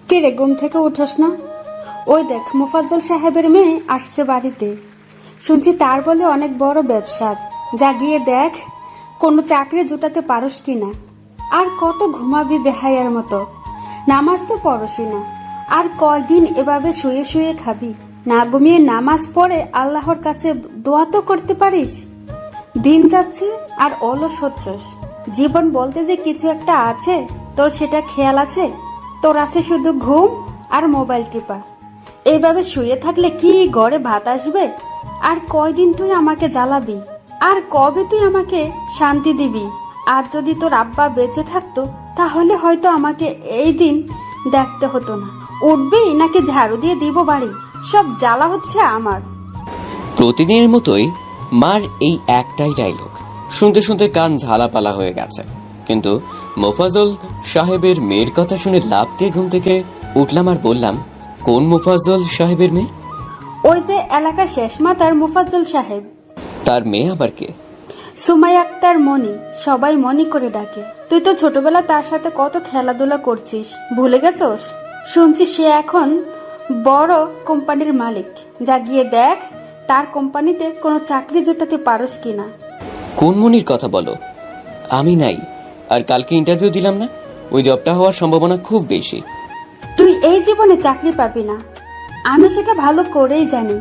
কে রে, ঘুম থেকে উঠোস না? ওই দেখ, মোফাজ্জল সাহেবের মেয়ে আসছে বাড়িতে। শুনছি তার বলে অনেক বড় ব্যবসা। যা গিয়ে দেখ কোনো চাকরি জোটাতে পারস কিনা। আর কত ঘুমাবি বেহায়ার মতো? নামাজ তো পড়সই না। আর কয়দিন এভাবে শুয়ে শুয়ে খাবি? না ঘুমিয়ে নামাজ পড়ে আল্লাহর কাছে দোয়া তো করতে পারিস? দিন যাচ্ছে আর অলস হচ্ছস। জীবন বলতে যে কিছু একটা আছে, তোর সেটা খেয়াল আছে? তোর আছে শুধু ঘুম আর মোবাইল টিপা। এইভাবে শুয়ে থাকলে কি ঘরে ভাত আসবে? আর কয়দিন তুই আমাকে জ্বালাবি? আর কবে তুই আমাকে শান্তি দিবি? আর যদি তোর আব্বা বেঁচে থাকতো তাহলে হয়তো আমাকে এই দিন দেখতে হতো না। উঠবি নাকি ঝাড়ু দিয়ে দিব বাড়ি? সব জ্বালা হচ্ছে আমার। প্রতিদিনের মতোই মার এই একটাই ডায়লগ শুনতে শুনতে কান ঝালাপালা হয়ে গেছে। কিন্তু মোফাজ্জল সাহেবের মেয়ের কথা শুনে লাফ দিয়ে ঘুম থেকে উঠলাম আর বললাম, কোন মোফাজ্জল সাহেবের মেয়ে? ওই যে এলাকার শেষ মাতার মোফাজ্জল সাহেব। তার মেয়ে আবার কে? সুমাইয়া আক্তার মনি, সবাই মনি করে ডাকে। তুই তো ছোটবেলা তার সাথে কত খেলাধুলা করছিস, ভুলে গেছস? শুনছি সে এখন বড় কোম্পানির মালিক। যা গিয়ে দেখ তার কোম্পানিতে কোনো চাকরি জোটাতে পারস কিনা। কোন মনির কথা বলো? আমি নাই। আর কালকে ইন্টারভিউ দিলাম না, ওই জবটা হওয়ার সম্ভাবনা খুব বেশি। তুই এই জীবনে চাকরি পাবি না, আমি সেটা ভালো করেই জানি।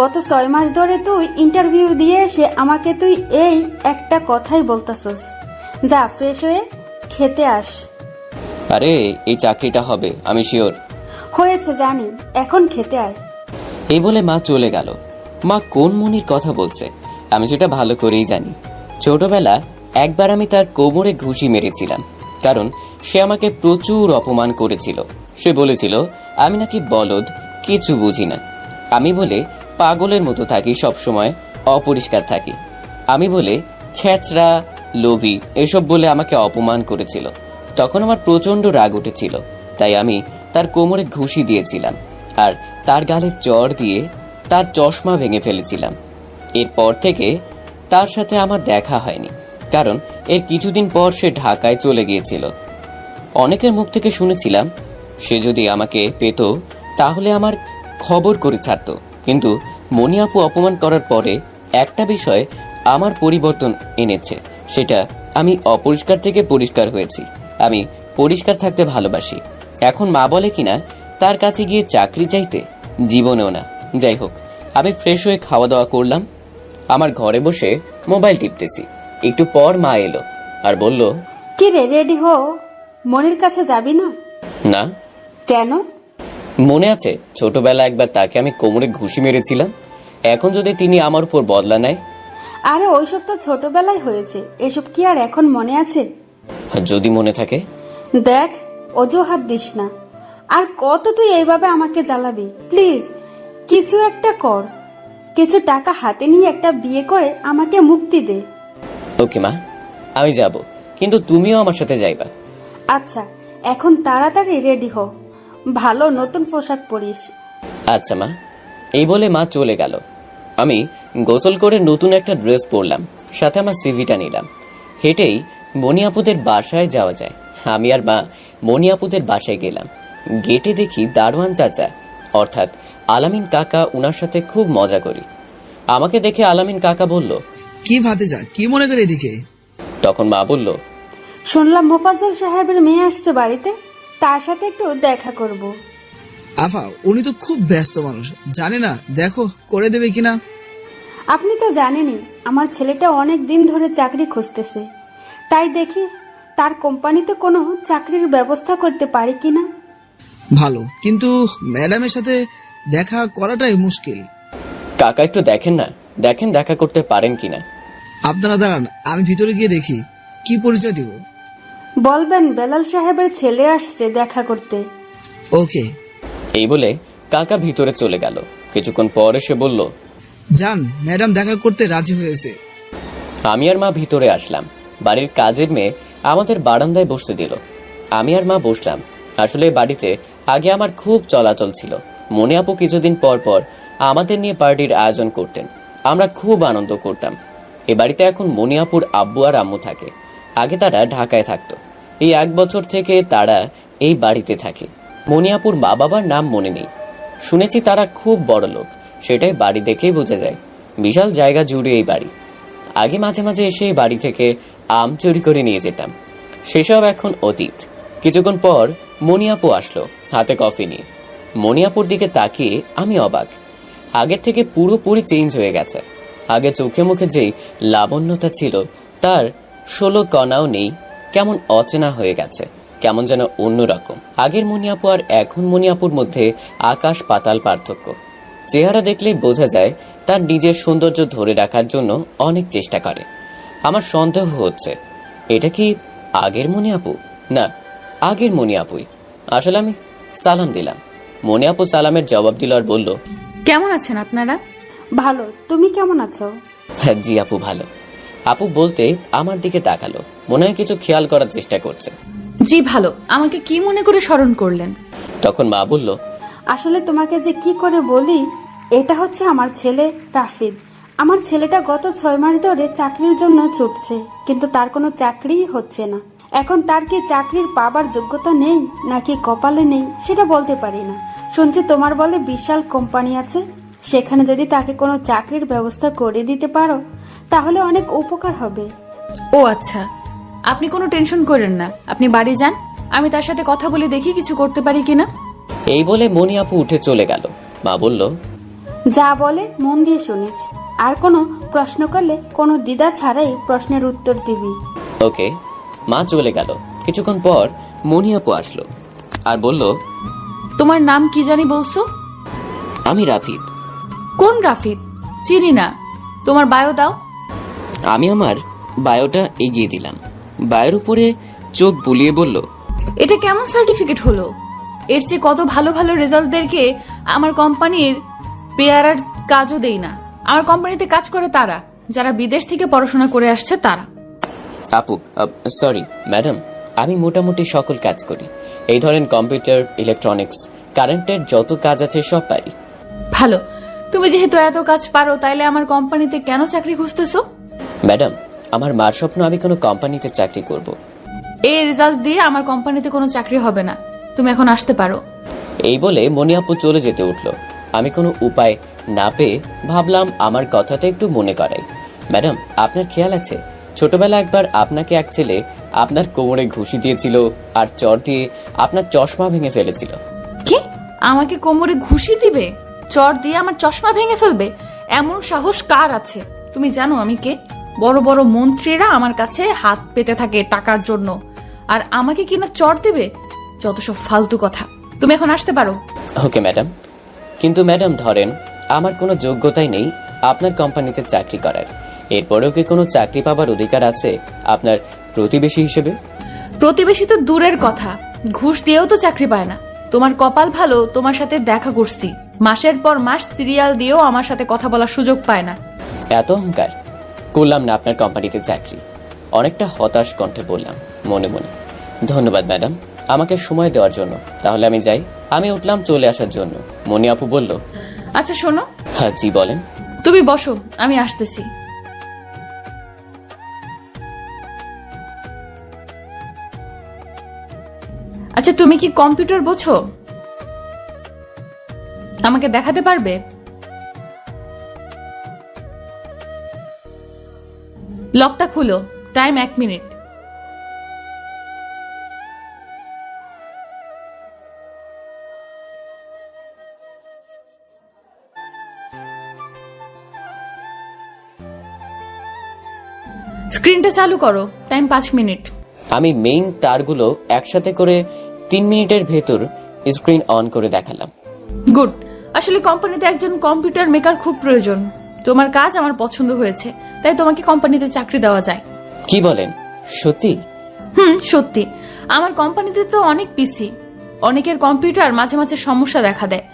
গত 6 মাস ধরে তুই ইন্টারভিউ দিয়ে এসে আমাকে তুই এই একটা কথাই বলতাছস। যা ফ্রেশ হয়ে খেতে আস। আরে এই চাকরিটা হবে, আমি শিওর। হয়েছে জানি, এখন খেতে আয়। এই বলে মা চলে গেল। মা কোন মনির কথা বলছে আমি সেটা ভালো করেই জানি। ছোটবেলা একবার আমি তার কোমরে ঘুষি মেরেছিলাম, কারণ সে আমাকে প্রচুর অপমান করেছিল। সে বলেছিল আমি নাকি বলদ, কিছু বুঝি না। আমি বলে পাগলের মতো থাকি, সব সময় অপরিষ্কার থাকি। আমি বলে ছেঁচড়া, লোভী এসব বলে আমাকে অপমান করেছিল। তখন আমার প্রচন্ড রাগ উঠেছিল, তাই আমি তার কোমরে ঘুষি দিয়েছিলাম আর তার গালে চড় দিয়ে তার চশমা ভেঙে ফেলেছিলাম। এরপর থেকে তার সাথে আমার দেখা হয়নি, কারণ এর কিছুদিন পর সে ঢাকায় চলে গিয়েছিল। অনেকের মুখ থেকে শুনেছিলাম সে যদি আমাকে পেত তাহলে আমার খবর করে ছাড়ত। কিন্তু মনি আপু অপমান করার পরে একটা বিষয় আমার পরিবর্তন এনেছে, সেটা আমি অপরিষ্কার থেকে পরিষ্কার হয়েছি। আমি পরিষ্কার থাকতে ভালোবাসি। এখন মা বলে কিনা তার কাছে গিয়ে চাকরি চাইতে, জীবনেও না। যাই হোক, আমি ফ্রেশ হয়ে খাওয়া দাওয়া করলাম। আমার ঘরে বসে মোবাইল টিপতেছি। একটু পর মা এলো আর বলল, কি রে, রেডি হো, মনির কাছে যাবি না? না। কেন? মনে আছে ছোটবেলা একবার তাকে আমি কোমরে ঘুষি মেরেছিলাম? এখন যদি তিনি আমার উপর বদলা নেয়? আরে ওইসব তো ছোটবেলায় হয়েছে, এসব কি আর এখন মনে আছে? যদি মনে থাকে? দেখ, অজুহাত দিস না। আর কত তুই এইভাবে আমাকে জ্বালাবি? প্লিজ কিছু একটা কর। কিছু টাকা হাতে নিয়ে একটা বিয়ে করে আমাকে মুক্তি দে। ওকে মা, আমি যাব, কিন্তু তুমিও আমার সাথে যাইবা। আচ্ছা, এখন তাড়াতাড়ি রেডি হ, ভালো নতুন পোশাক পরিস। আচ্ছা মা। এই বলে মা চলে গেল। আমি গোসল করে নতুন একটা ড্রেস পরলাম, সাথে আমার সিভিটা নিলাম। হেঁটেই মনিয়াপুদের বাসায় যাওয়া যায়। আমি আর মা মনিয়াপুদের বাসায় গেলাম। গেটে দেখি দারোয়ান চাচা, অর্থাৎ আলামিন কাকা, উনার সাথে খুব মজা করি। আমাকে দেখে আলামিন কাকা বলল, কি ভাতিজা, কি মনে করে এদিকে? তখন মা বলল, শুনলাম মোফাজ্জল সাহেবের মেয়ে আসছে বাড়িতে, তার সাথে একটু দেখা করব। আফা, উনি তো খুব ব্যস্ত মানুষ, জানে না দেখো করে দেবে কিনা। আপনি তো জানেনই আমার ছেলেটা অনেক দিন ধরে চাকরি খুঁজতেছে, তাই দেখি তার কোম্পানিতে কোনো চাকরির ব্যবস্থা করতে পারি কিনা। ভালো, কিন্তু ম্যাডামের সাথে দেখা করাটাই মুশকিল। কাকা একটু দেখেন না, দেখেন দেখা করতে পারেন কিনা। আপনারা দাঁড়ান, আমি ভিতরে গিয়ে দেখি কি পরিচয় দিব। বলবেন বেলাল সাহেবের ছেলে আসছে দেখা করতে। ওকে। এই বলে কাকা ভিতরে চলে গেল। কিছুক্ষণ পর এসে বলল, যান, ম্যাডাম দেখা করতে রাজি হয়েছে। আমি আর মা ভিতরে আসলাম। বাড়ির কাজের মেয়ে আমাদের বারান্দায় বসতে দিল। আমি আর মা বসলাম। আসলে বাড়িতে আগে আমার খুব চলাচল ছিল। মনে আপু কিছুদিন পর পর আমাদের নিয়ে পার্টির আয়োজন করতেন। আমরা খুব আনন্দ করতাম। এ বাড়িতে এখন মনিয়াপুর আব্বু আর আম্মু থাকে। আগে তারা ঢাকায় থাকতো। এই 1 বছর থেকে তারা এই বাড়িতে থাকে। মনিয়াপুর মা বাবার নাম মনে নেই। শুনেছি তারা খুব বড় লোক, সেটাই বাড়ি দেখেই বোঝা যায়। বিশাল জায়গা জুড়ে এই বাড়ি। আগে মাঝে মাঝে এসে এই বাড়ি থেকে আম চুরি করে নিয়ে যেতাম। সেসব এখন অতীত। কিছুক্ষণ পর মনিয়াপু আসলো হাতে কফি নিয়ে। মনিয়াপুর দিকে তাকিয়ে আমি অবাক। আগের থেকে পুরোপুরি চেঞ্জ হয়ে গেছে। আগে চোখে মুখে যেই লাবণ্যতা ছিল তার 16 কণাও নেই। কেমন অচেনা হয়ে গেছে, কেমন যেন অন্যরকম। আগের মনিয়াপু আর এখন মনিয়াপুর মধ্যে আকাশ পাতাল পার্থক্য। চেহারা দেখলেই বোঝা যায় তার নিজের সৌন্দর্য ধরে রাখার জন্য অনেক চেষ্টা করে। আমার সন্দেহ হচ্ছে এটা কি আগের মনিয়াপু? না, আগের মনিয়াপুই। আসলে আমি সালাম দিলাম। মনিয়াপু সালামের জবাব দিল আর বলল, কেমন আছেন আপনারা? ভালো, তুমি কেমন আছো? হ্যাঁ জি আপু ভালো। আপু বলতে আমার দিকে তাকালো, মনে হয় কিছু খেয়াল করার চেষ্টা করছে। জি ভালো। আমাকে কি মনে করে স্মরণ করলেন? তখন মা বলল, আসলে তোমাকে যে কি করে বলি, এটা হচ্ছে আমার ছেলে রাফিদ। আমার ছেলেটা গত 6 মাস ধরে চাকরির জন্য ছুটছে, কিন্তু তার কোনো চাকরিই হচ্ছে না। এখন তার কি চাকরির পাবার যোগ্যতা নেই নাকি কপালে নেই সেটা বলতে পারি না। শুনছি তোমার বলে বিশাল কোম্পানি আছে, সেখানে যদি তাকে কোনো চাকরির ব্যবস্থা করে দিতে পারো তাহলে অনেক উপকার হবে। ও আচ্ছা, আপনি কোনো টেনশন করেন না। আপনি বাড়ি যান, আমি তার সাথে কথা বলে দেখি কিছু করতে পারি কিনা। এই বলে মনিয়াপু উঠে চলে গেল। মা বলল, যা বলে মন দিয়ে শুনিস, আর কোনো প্রশ্ন করলে কোনো দ্বিধা ছাড়াই প্রশ্নের উত্তর দিবি। ওকে। মা চলে গেল। কিছুক্ষণ পর মনিয়াপু আসলো আর বলল, তোমার নাম কি জানি বলছো? আমি রাফিদ। কোন রাফিদ? চিনি না। তোমার বায়ো দাও। আমি আমার বায়োটা এগিয়ে দিলাম। বায়োর উপরে চোখ বুলিয়ে বলল, এটা কেমন সার্টিফিকেট হলো? এর চেয়ে কত ভালো ভালো রেজাল্টদেরকে আমার কোম্পানির পেয়ারার কাজও দেই না। আমার কোম্পানিতে কাজ করে তারা যারা বিদেশ থেকে পড়াশোনা করে আসছে তারা। আপু সরি ম্যাডাম, আমি মোটামুটি সকল কাজ করি। এই ধরেন কম্পিউটার, ইলেকট্রনিক্স, কারেন্টের যত কাজ আছে সব পারি। ভালো, তুমি যেহেতু এত কাজ পারো তাইলে আমার কোম্পানিতে কেন চাকরি খুঁজতেছো? ম্যাডাম, আমার মার স্বপ্ন আমি কোনো কোম্পানিতে চাকরি করব। এই রেজাল্ট দিয়ে আমার কোম্পানিতে কোনো চাকরি হবে না। তুমি এখন আসতে পারো। এই বলে মনিয়াপু চলে যেতে উঠল। আমি কোনো উপায় না পেয়ে ভাবলাম আমার কথাটা একটু মনে করাই। ম্যাডাম, আপনার খেয়াল আছে ছোটবেলা একবার আপনাকে এক ছেলে আপনার কোমরে ঘুষি দিয়েছিল আর চর দিয়ে আপনার চশমা ভেঙে ফেলেছিল? কি? আমাকে কোমরে ঘুষি দিবে, চর দিয়ে আমার চশমা ভেঙে ফেলবে? এমন সাহস কার আছে? তুমি জানো আমি কে? বড় বড় মন্ত্রীরা আমার কাছে হাত পেতে থাকে টাকার জন্য, আর আমাকে কিনা চর দেবে? যত সব ফালতু কথা। তুমি এখন আসতে পারো। Okay madam. কিন্তু ম্যাডাম ধরেন আমার কোনো যোগ্যতাই নেই আপনার কোম্পানিতে চাকরি করার, এরপরেও কি কোনো চাকরি পাবার অধিকার আছে আপনার প্রতিবেশী হিসেবে? প্রতিবেশী তো দূরের কথা, ঘুষ দিয়েও তো চাকরি পায় না। তোমার কপাল ভালো, তোমার সাথে দেখা করছি। মাসের পর মাস সিরিয়াল দিয়েও আমার সাথে কথা বলার সুযোগ পায় না। এত অহংকার! করলাম না আপনার কোম্পানিতে চাকরি। অনেকটা হতাশ কণ্ঠে বললাম মনে মনে। ধন্যবাদ ম্যাডাম আমাকে সময় দেওয়ার জন্য। তাহলে আমি যাই। আমি উঠলাম চলে আসার জন্য। মনিয়াপু বলল, আচ্ছা শোনো। হ্যাঁ জি বলেন। তুমি বসো, আমি আসতেছি। আচ্ছা, তুমি কি কম্পিউটার বোঝো? আমাকে দেখাতে পারবে? লকটা খুলো। Time 1 minute. স্ক্রিনটা চালু করো। Time 5 minute. আমি মেইন তারগুলো একসাথে করে 3 মিনিটের ভেতর স্ক্রিন অন করে দেখালাম। গুড। আসলে কোম্পানিতে একজন কম্পিউটার মেকার খুব প্রয়োজন। তোমার কাজ আমার পছন্দ হয়েছে, তাই তোমাকে কোম্পানিতে চাকরি দেওয়া যায়। কি বলেন? সত্যি? সত্যি। আমার কোম্পানিতে তো অনেক পিসি, অনেকের কম্পিউটার মাঝে মাঝে সমস্যা দেখা দেয়,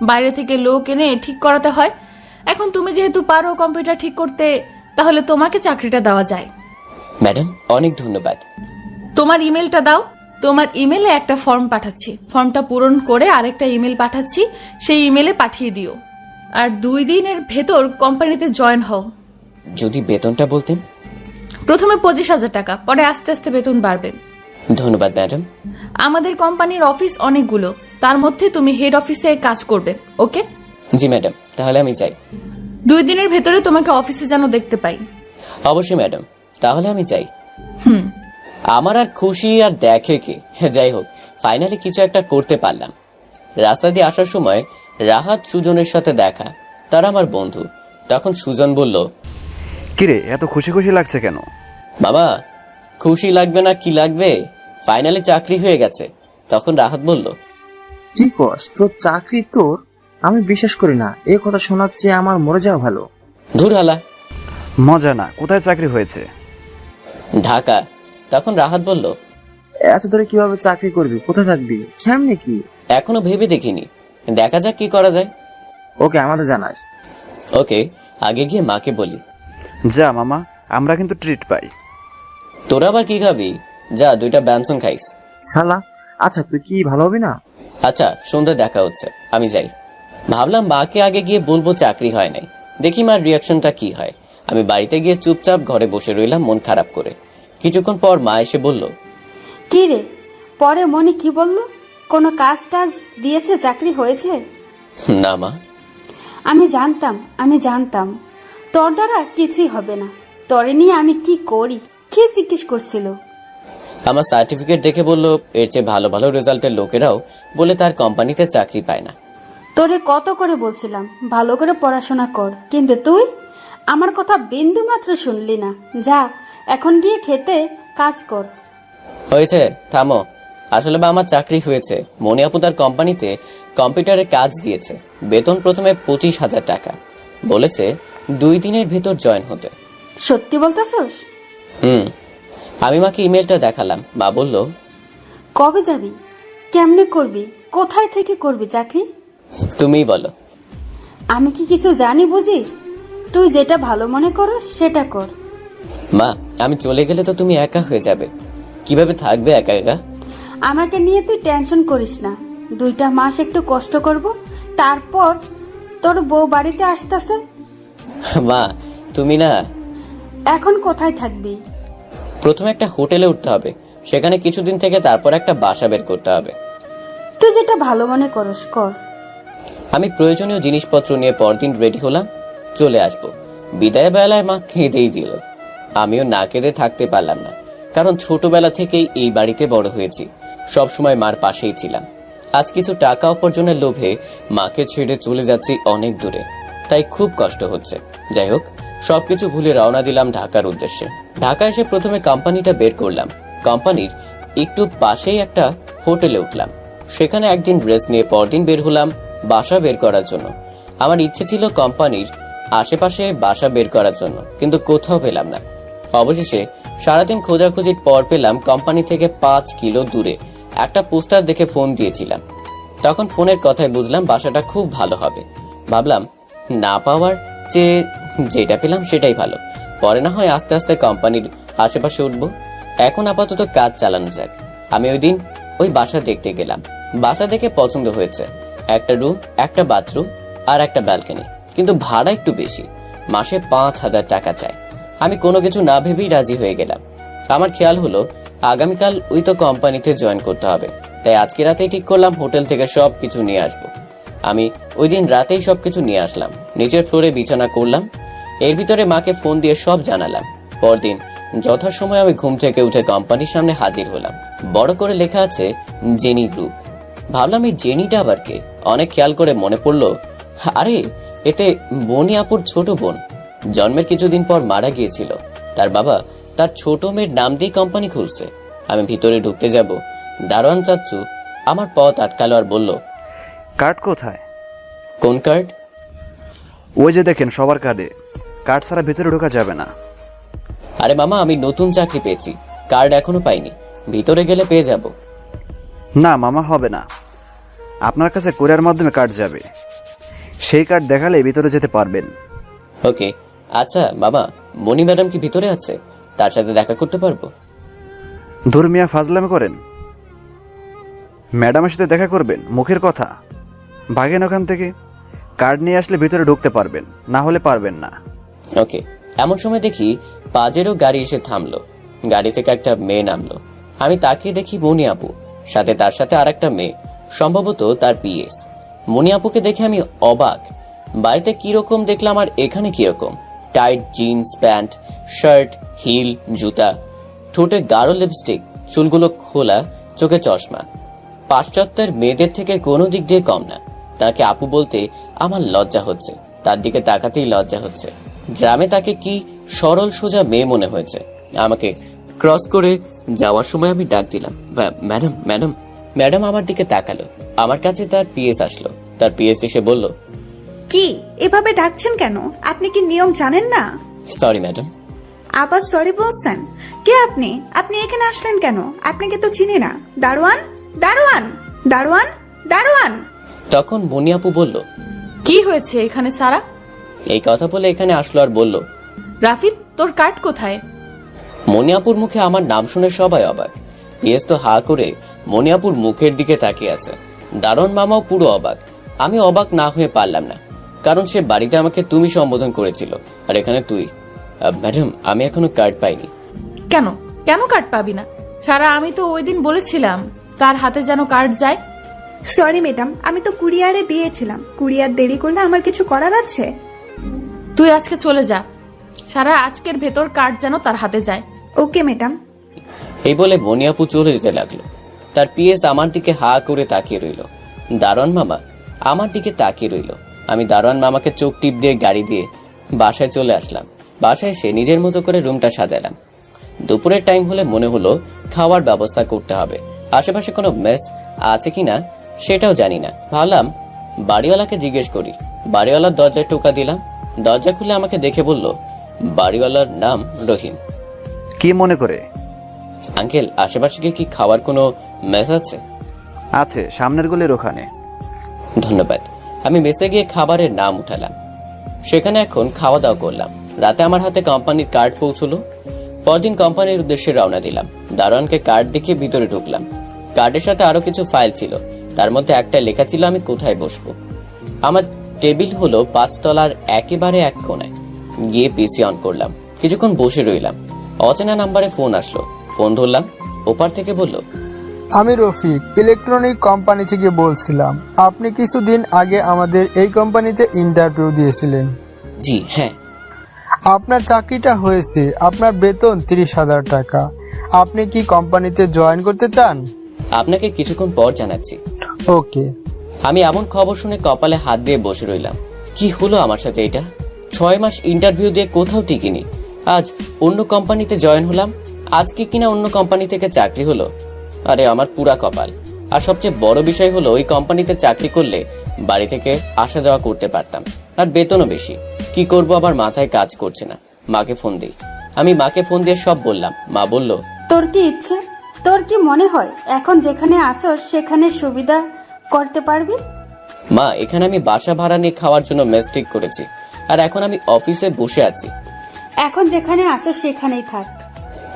বাইরে থেকে লোক এনে ঠিক করাতে হয়। এখন তুমি যেহেতু পারো কম্পিউটার ঠিক করতে, তাহলে তোমাকে চাকরিটা দেওয়া যায়। ম্যাডাম অনেক ধন্যবাদ। তোমার ইমেলটা দাও। তোমার ইমেলে একটা ফর্ম পাঠাচ্ছি, ফর্মটা পূরণ করে আরেকটা ইমেল পাঠাচ্ছি, সেই ইমেলে পাঠিয়ে দিও। আর 2 দিনের ভেতর কোম্পানিতে জয়েন হও। যদি বেতনটা বলতেন। প্রথমে 25,000 টাকা, পরে আস্তে আস্তে বেতন বাড়বে। ধন্যবাদ ম্যাডাম। আমাদের কোম্পানির অফিস অনেকগুলো, তার মধ্যে তুমি হেড অফিসে কাজ করবে। ওকে? জি ম্যাডাম, তাহলে আমি যাই। 2 দিনের ভেতরে তোমাকে অফিসে যেন দেখতে পাই। অবশ্যই ম্যাডাম, তাহলে আমি যাই। হুম। আমার আর খুশি আর দেখে কে, যাই হোক ফাইনালি কিছু একটা করতে পারলাম। রাস্তা দিয়ে আসার সময় রাহাত সুজনের সাথে দেখা, তারা আমার বন্ধু। তখন সুজন বলল, কিরে এত খুশি খুশি লাগছে কেন? বাবা খুশি লাগবে না কি লাগবে, ফাইনালি চাকরি হয়ে গেছে। তখন রাহাত বলল, কি কস, তোর চাকরি তোর? আমি বিশ্বাস করি না, এ কথা শোনার চেয়ে আমার মরে যাওয়া ভালো। ধুর হালা। মজা না, কোথায় চাকরি হয়েছে? ঢাকা। তখন রাহাত বলল, এত দূরে কিভাবে চাকরি করবি, কোথায় থাকবি, কেমনে কি? এখনো ভেবে দেখিনি, দেখা যাক কি করা যায়। ওকে, আমাদের জানাস। ওকে, আগে গিয়ে মাকে বলি। যা মামা, আমরা কিন্তু ট্রিট পাই। তোরা আবার কি খাবি? যা 2টা ব্যঞ্জন খাইস। শালা, আচ্ছা তুই কি ভালো হবি না? আচ্ছা, সন্ধ্যা দেখা হচ্ছে, আমি যাই। ভাবলাম মাকে আগে গিয়ে বলবো চাকরি হয় নাই, দেখি মার রিয়াকশনটা কি হয়। আমি বাড়িতে গিয়ে চুপচাপ ঘরে বসে রইলাম মন খারাপ করে। কিছুক্ষণ পর মা এসে বলল, কি রে, পরে মনি কি বললো? কোনো কাজ টাজ দিয়েছে, চাকরি হয়েছে? না মা। আমি জানতাম তোর দ্বারা কিছুই হবে না। তোরে নিয়ে আমি কি করি, কি জিজ্ঞেস করছিল? আমার সার্টিফিকেট দেখে বলল, এর চেয়ে ভালো ভালো রেজাল্টের লোকেরাও বলে তার কোম্পানিতে চাকরি পায় না। তোরে কত করে বলছিলাম ভালো করে পড়াশোনা কর, কিন্তু তুই আমার কথা বিন্দু মাত্র শুনলি না। যা এখন গিয়ে খেতে কাজ কর। হয়েছে, থামো। আসলে বা আমার চাকরি হয়েছে। মনি আপু তার কোম্পানিতে কম্পিউটারের কাজ দিয়েছে। বেতন প্রথমে 25,000 টাকা, বলেছে 2 দিনের ভেতর জয়েন হতে। সত্যি বলতেছস? আমি মাকে ইমেলটা দেখালাম। মা বলল, কবে যাবি, কেমনে করবি, কোথায় থেকে করবি চাকরি? তুমিই বলো। আমি কি কিছু জানি বুঝি? তুই যেটা ভালো মনে করস সেটা কর। মা, আমি চলে গেলে তো তুমি একা হয়ে যাবে। কিভাবে থাকবে একা একা? আমাকে নিয়ে তুই টেনশন করিস না, 2টা মাস একটু কষ্ট করব, তারপর তোর বউ বাড়িতে আসতেছে। মা, তুমি না। এখন কোথায় থাকবি? প্রথমে একটা হোটেলে উঠতে হবে, সেখানে কিছুদিন থেকে তারপর একটা বাসা বের করতে হবে। তুই যেটা ভালো মনে করস কর। আমি প্রয়োজনীয় জিনিসপত্র নিয়ে পরদিন রেডি হলাম, চলে আসব। বিদায় বেলায় মা কেঁদেই দিল। আমিও না কেঁদে থাকতে পারলাম না, কারণ ছোটবেলা থেকেই এই বাড়িতে বড় হয়েছি, সবসময় মার পাশেই ছিলাম। আজ কিছু টাকা উপার্জনের লোভে মাকে ছেড়ে চলে যাচ্ছি অনেক দূরে, তাই খুব কষ্ট হচ্ছে। যাই হোক, সবকিছু ভুলে রওনা দিলাম ঢাকার উদ্দেশ্যে। ঢাকা এসে প্রথমে কোম্পানিটা বের করলাম। কোম্পানির একটু পাশেই একটা হোটেলে উঠলাম। সেখানে একদিন রেস্ট নিয়ে পরদিন বের হলাম বাসা বের করার জন্য। আমার ইচ্ছে ছিল কোম্পানির আশেপাশে বাসা বের করার জন্য, কিন্তু কোথাও পেলাম না। অবশেষে সারাদিন খোঁজাখুঁজির পর পেলাম কোম্পানি থেকে 5 কিলো দূরে একটা পোস্টার দেখে ফোন দিয়েছিলাম। তখন ফোনের কথায় বুঝলাম বাসাটা খুব ভালো হবে। ভাবলাম না পাওয়ার চেয়ে যেটা পেলাম সেটাই ভালো, পরে না হয় আস্তে আস্তে কোম্পানির আশেপাশে উঠবো। এখন আপাতত কাজ চালানো যাক। আমি ওই দিন ওই বাসা দেখতে গেলাম। বাসা দেখে পছন্দ হয়েছে। একটা রুম, একটা বাথরুম আর একটা ব্যালকনি, কিন্তু ভাড়া একটু বেশি, মাসে 5,000 টাকা চায়। আমি কোনো কিছু না ভেবেই রাজি হয়ে গেলাম। আমার খেয়াল হলো আগামীকাল ওই তো কোম্পানিতে জয়েন করতে হবে, তাই আজকে রাতেই ঠিক করলাম হোটেল থেকে সবকিছু নিয়ে আসবো। আমি ওই দিন রাতেই সবকিছু নিয়ে আসলাম, নিচের ফ্লোরে বিছানা করলাম। এর ভিতরে মাকে ফোন দিয়ে সব জানালাম। পরদিন যথাসময়ে আমি ঘুম থেকে উঠে কোম্পানির সামনে হাজির হলাম। বড় করে লেখা আছে জেনি গ্রুপ। ভাবলাম এই জেনিটা আবার কে? অনেক খেয়াল করে মনে পড়লো, আরে এতে মনি আপুর ছোট বোন। জন্মের কিছুদিন পর মারা গিয়েছিল। তার বাবা তার ছোট মেয়ের নাম দিয়ে কোম্পানি খুলছে। আমি ভিতরে ঢুকতে যাব, দারোয়ান চাচ্চু আমার পথ আটকালো আর বলল, কার্ড কোথায়? কোন কার্ড? ওই যে দেখেন সবার কার্ডে, কার্ড ছাড়া ভেতরে ঢোকা যাবে না। আরে মামা, আমি নতুন চাকরি পেয়েছি, কার্ড এখনো পাইনি, ভিতরে গেলে পেয়ে যাব। না মামা, হবে না। আপনার কাছে কুরিয়ার মাধ্যমে কার্ড যাবে, সেই কার্ড দেখালে ভিতরে যেতে পারবেন। ওকে, আচ্ছা মামা, মনি ম্যাডাম কি ভিতরে আছে? তার সাথে দেখা করতে পারবো? ধর্মিয়া ফাজলামি করেন? ম্যাডামের সাথে দেখা করবেন? মুখের কথা, ভাগেন ওখান থেকে। কার্ড নিয়ে আসলে ভিতরে ঢুকতে পারবেন, না হলে পারবেন না। ওকে। এমন সময় দেখি পাজেরও গাড়ি এসে থামলো। গাড়ি থেকে একটা মেয়ে নামলো। আমি তাকিয়ে দেখি মনি আপু, সাথে তার সাথে আর একটা মেয়ে, সম্ভবত তার পিএস। মনি আপুকে দেখে আমি অবাক। বাড়িতে কিরকম দেখলাম আর এখানে কিরকম। Tight jeans pant, shirt, heel, জুতা, ঠোঁটে গাঢ় লিপস্টিক, চুলগুলো খোলা, চোখে চশমা। পাশ্চাত্যের মেয়েদের থেকে কোনো দিক দিয়ে কম না। তাকে আপু বলতে আমার লজ্জা হচ্ছে, তার দিকে তাকাতেই লজ্জা হচ্ছে। গ্রামে তাকে কি সরল সোজা মেয়ে মনে হয়েছে। আমাকে ক্রস করে যাওয়ার সময় আমি ডাক দিলাম, ম্যাডাম ম্যাডাম। ম্যাডাম আমার দিকে তাকালো। আমার কাছে তার পিএস আসলো। তার পিএস এসে বলল, কি এভাবে ডাকছেন কেন? আপনি কি নিয়ম জানেন না? Sorry madam. আবার সরি বলছেন? কে আপনি? আপনি এখানে আসলেন কেন? আপনাকে তো চিনি না। দারোয়ান, দারোয়ান, দারোয়ান, দারোয়ান। তখন মনি আপু বলল, কি হয়েছে এখানে সারা? এই কথা বলে এখানে আসলো আর বলল, রাফি, তোর কার্ড কোথায়? মনি আপুর মুখে আমার নাম শুনে সবাই অবাক। পিএস তো হা করে মনি আপুর মুখের দিকে তাকিয়ে আছে। দারোয়ান মামাও পুরো অবাক। আমি অবাক না হয়ে পারলাম না, কারণ সে বাড়িতে আমাকে তুমি সম্বোধন করেছিল, আর এখানে তুই। ম্যাডাম, আমি এখনো কার্ড পাইনি। কেন কেন কার্ড পাবি না? সারা, আমি তো ওই দিন বলেছিলাম তার হাতে যেন কার্ড যায়। সরি ম্যাডাম, আমি তো কুরিয়ারে দিয়েছিলাম। কুরিয়ার দেরি করলে আমার কিছু করার আছে? তুই আজকে চলে যা। সারা, আজকের ভেতর কার্ড যেন তার হাতে যায়। Okay madam. এই বলে মনি আপু চলে যেতে লাগলো। তার পিএস আমার দিকে হা করে তাকিয়ে রইল। দারোয়ান মামা আমার দিকে তাকিয়ে রইল। আমি দারোয়ান মামাকে চোখ টিপ দিয়ে গাড়ি দিয়ে বাসায় চলে আসলাম। বাসায় এসে নিজের মতো করে রুমটা সাজালাম। দুপুরের টাইম হলে মনে হলো খাওয়ার ব্যবস্থা করতে হবে। আশেপাশে কোনো মেস আছে কিনা সেটাও জানি না। ভাবলাম বাড়িওয়ালাকে জিজ্ঞেস করি। বাড়িওয়ালার দরজায় টোকা দিলাম। দরজা খুলে আমাকে দেখে বলল, বাড়িওয়ালার নাম রহিম। কি মনে করে? আঙ্কেল, আশেপাশে কি খাওয়ার কোনো মেস আছে? আছে, সামনের গলির ওখানে। ধন্যবাদ। আমি মেসে গিয়ে খাবারের নাম উঠালাম। সেখানে এখন খাওয়া দাওয়া করলাম। রাতে আমার হাতে কোম্পানির কার্ড পৌঁছলো। পরদিন কোম্পানির উদ্দেশ্যে রওনা দিলাম। দারোয়ানকে কার্ড দেখিয়ে ভিতরে ঢুকলাম। কার্ডের সাথে আরো কিছু ফাইল ছিল। তার মধ্যে একটা লেখা ছিল আমি কোথায় বসবো। আমার টেবিল হলো 5 তলার একেবারে এক কোণায়। গিয়ে পিসি অন করলাম। কিছুক্ষণ বসে রইলাম। অচেনা নাম্বারে ফোন আসলো। ফোন ধরলাম। ওপার থেকে বলল, আমি রফিক, ইলেকট্রনিক কোম্পানি থেকে বলছিলাম। আপনি কিছুদিন আগে আমাদের এই কোম্পানিতে ইন্টারভিউ দিয়েছিলেন। জি হ্যাঁ। আপনার চাকরিটা হয়েছে, আপনার বেতন 30,000 টাকা। আপনি কি কোম্পানিতে জয়েন করতে চান? আপনাকে কিছুক্ষণ পর জানাচ্ছি। ওকে। আমি এমন খবর শুনে কপালে হাত দিয়ে বসে রইলাম। কি হলো আমার সাথে এটা? 6 মাস ইন্টারভিউ দিয়ে কোথাও টিকিনি। আজ অন্য কোম্পানিতে জয়েন হলাম। আজকে কিনা অন্য কোম্পানি থেকে চাকরি হলো। আরে আমার পুরা কপাল। আর সবচেয়ে বড় বিষয় হলো ওই কোম্পানিতে চাকরি করলে বাড়ি থেকে আসা যাওয়া করতে পারতাম, আর বেতনও বেশি। কি করব আবার মাথায় কাজ করছে না। মাকে ফোন দিই। আমি মাকে ফোন দিয়ে সব বললাম। মা বলল, তোর কি ইচ্ছে? তোর কি মনে হয় এখন যেখানে আসস সেখানে সুবিধা করতে পারবি? মা, এখানে আমি বাসা ভাড়া নিয়ে খাওয়ার জন্য মেস ঠিক করেছি, আর এখন আমি অফিসে বসে আছি। এখন যেখানে আসস সেখানেই থাক।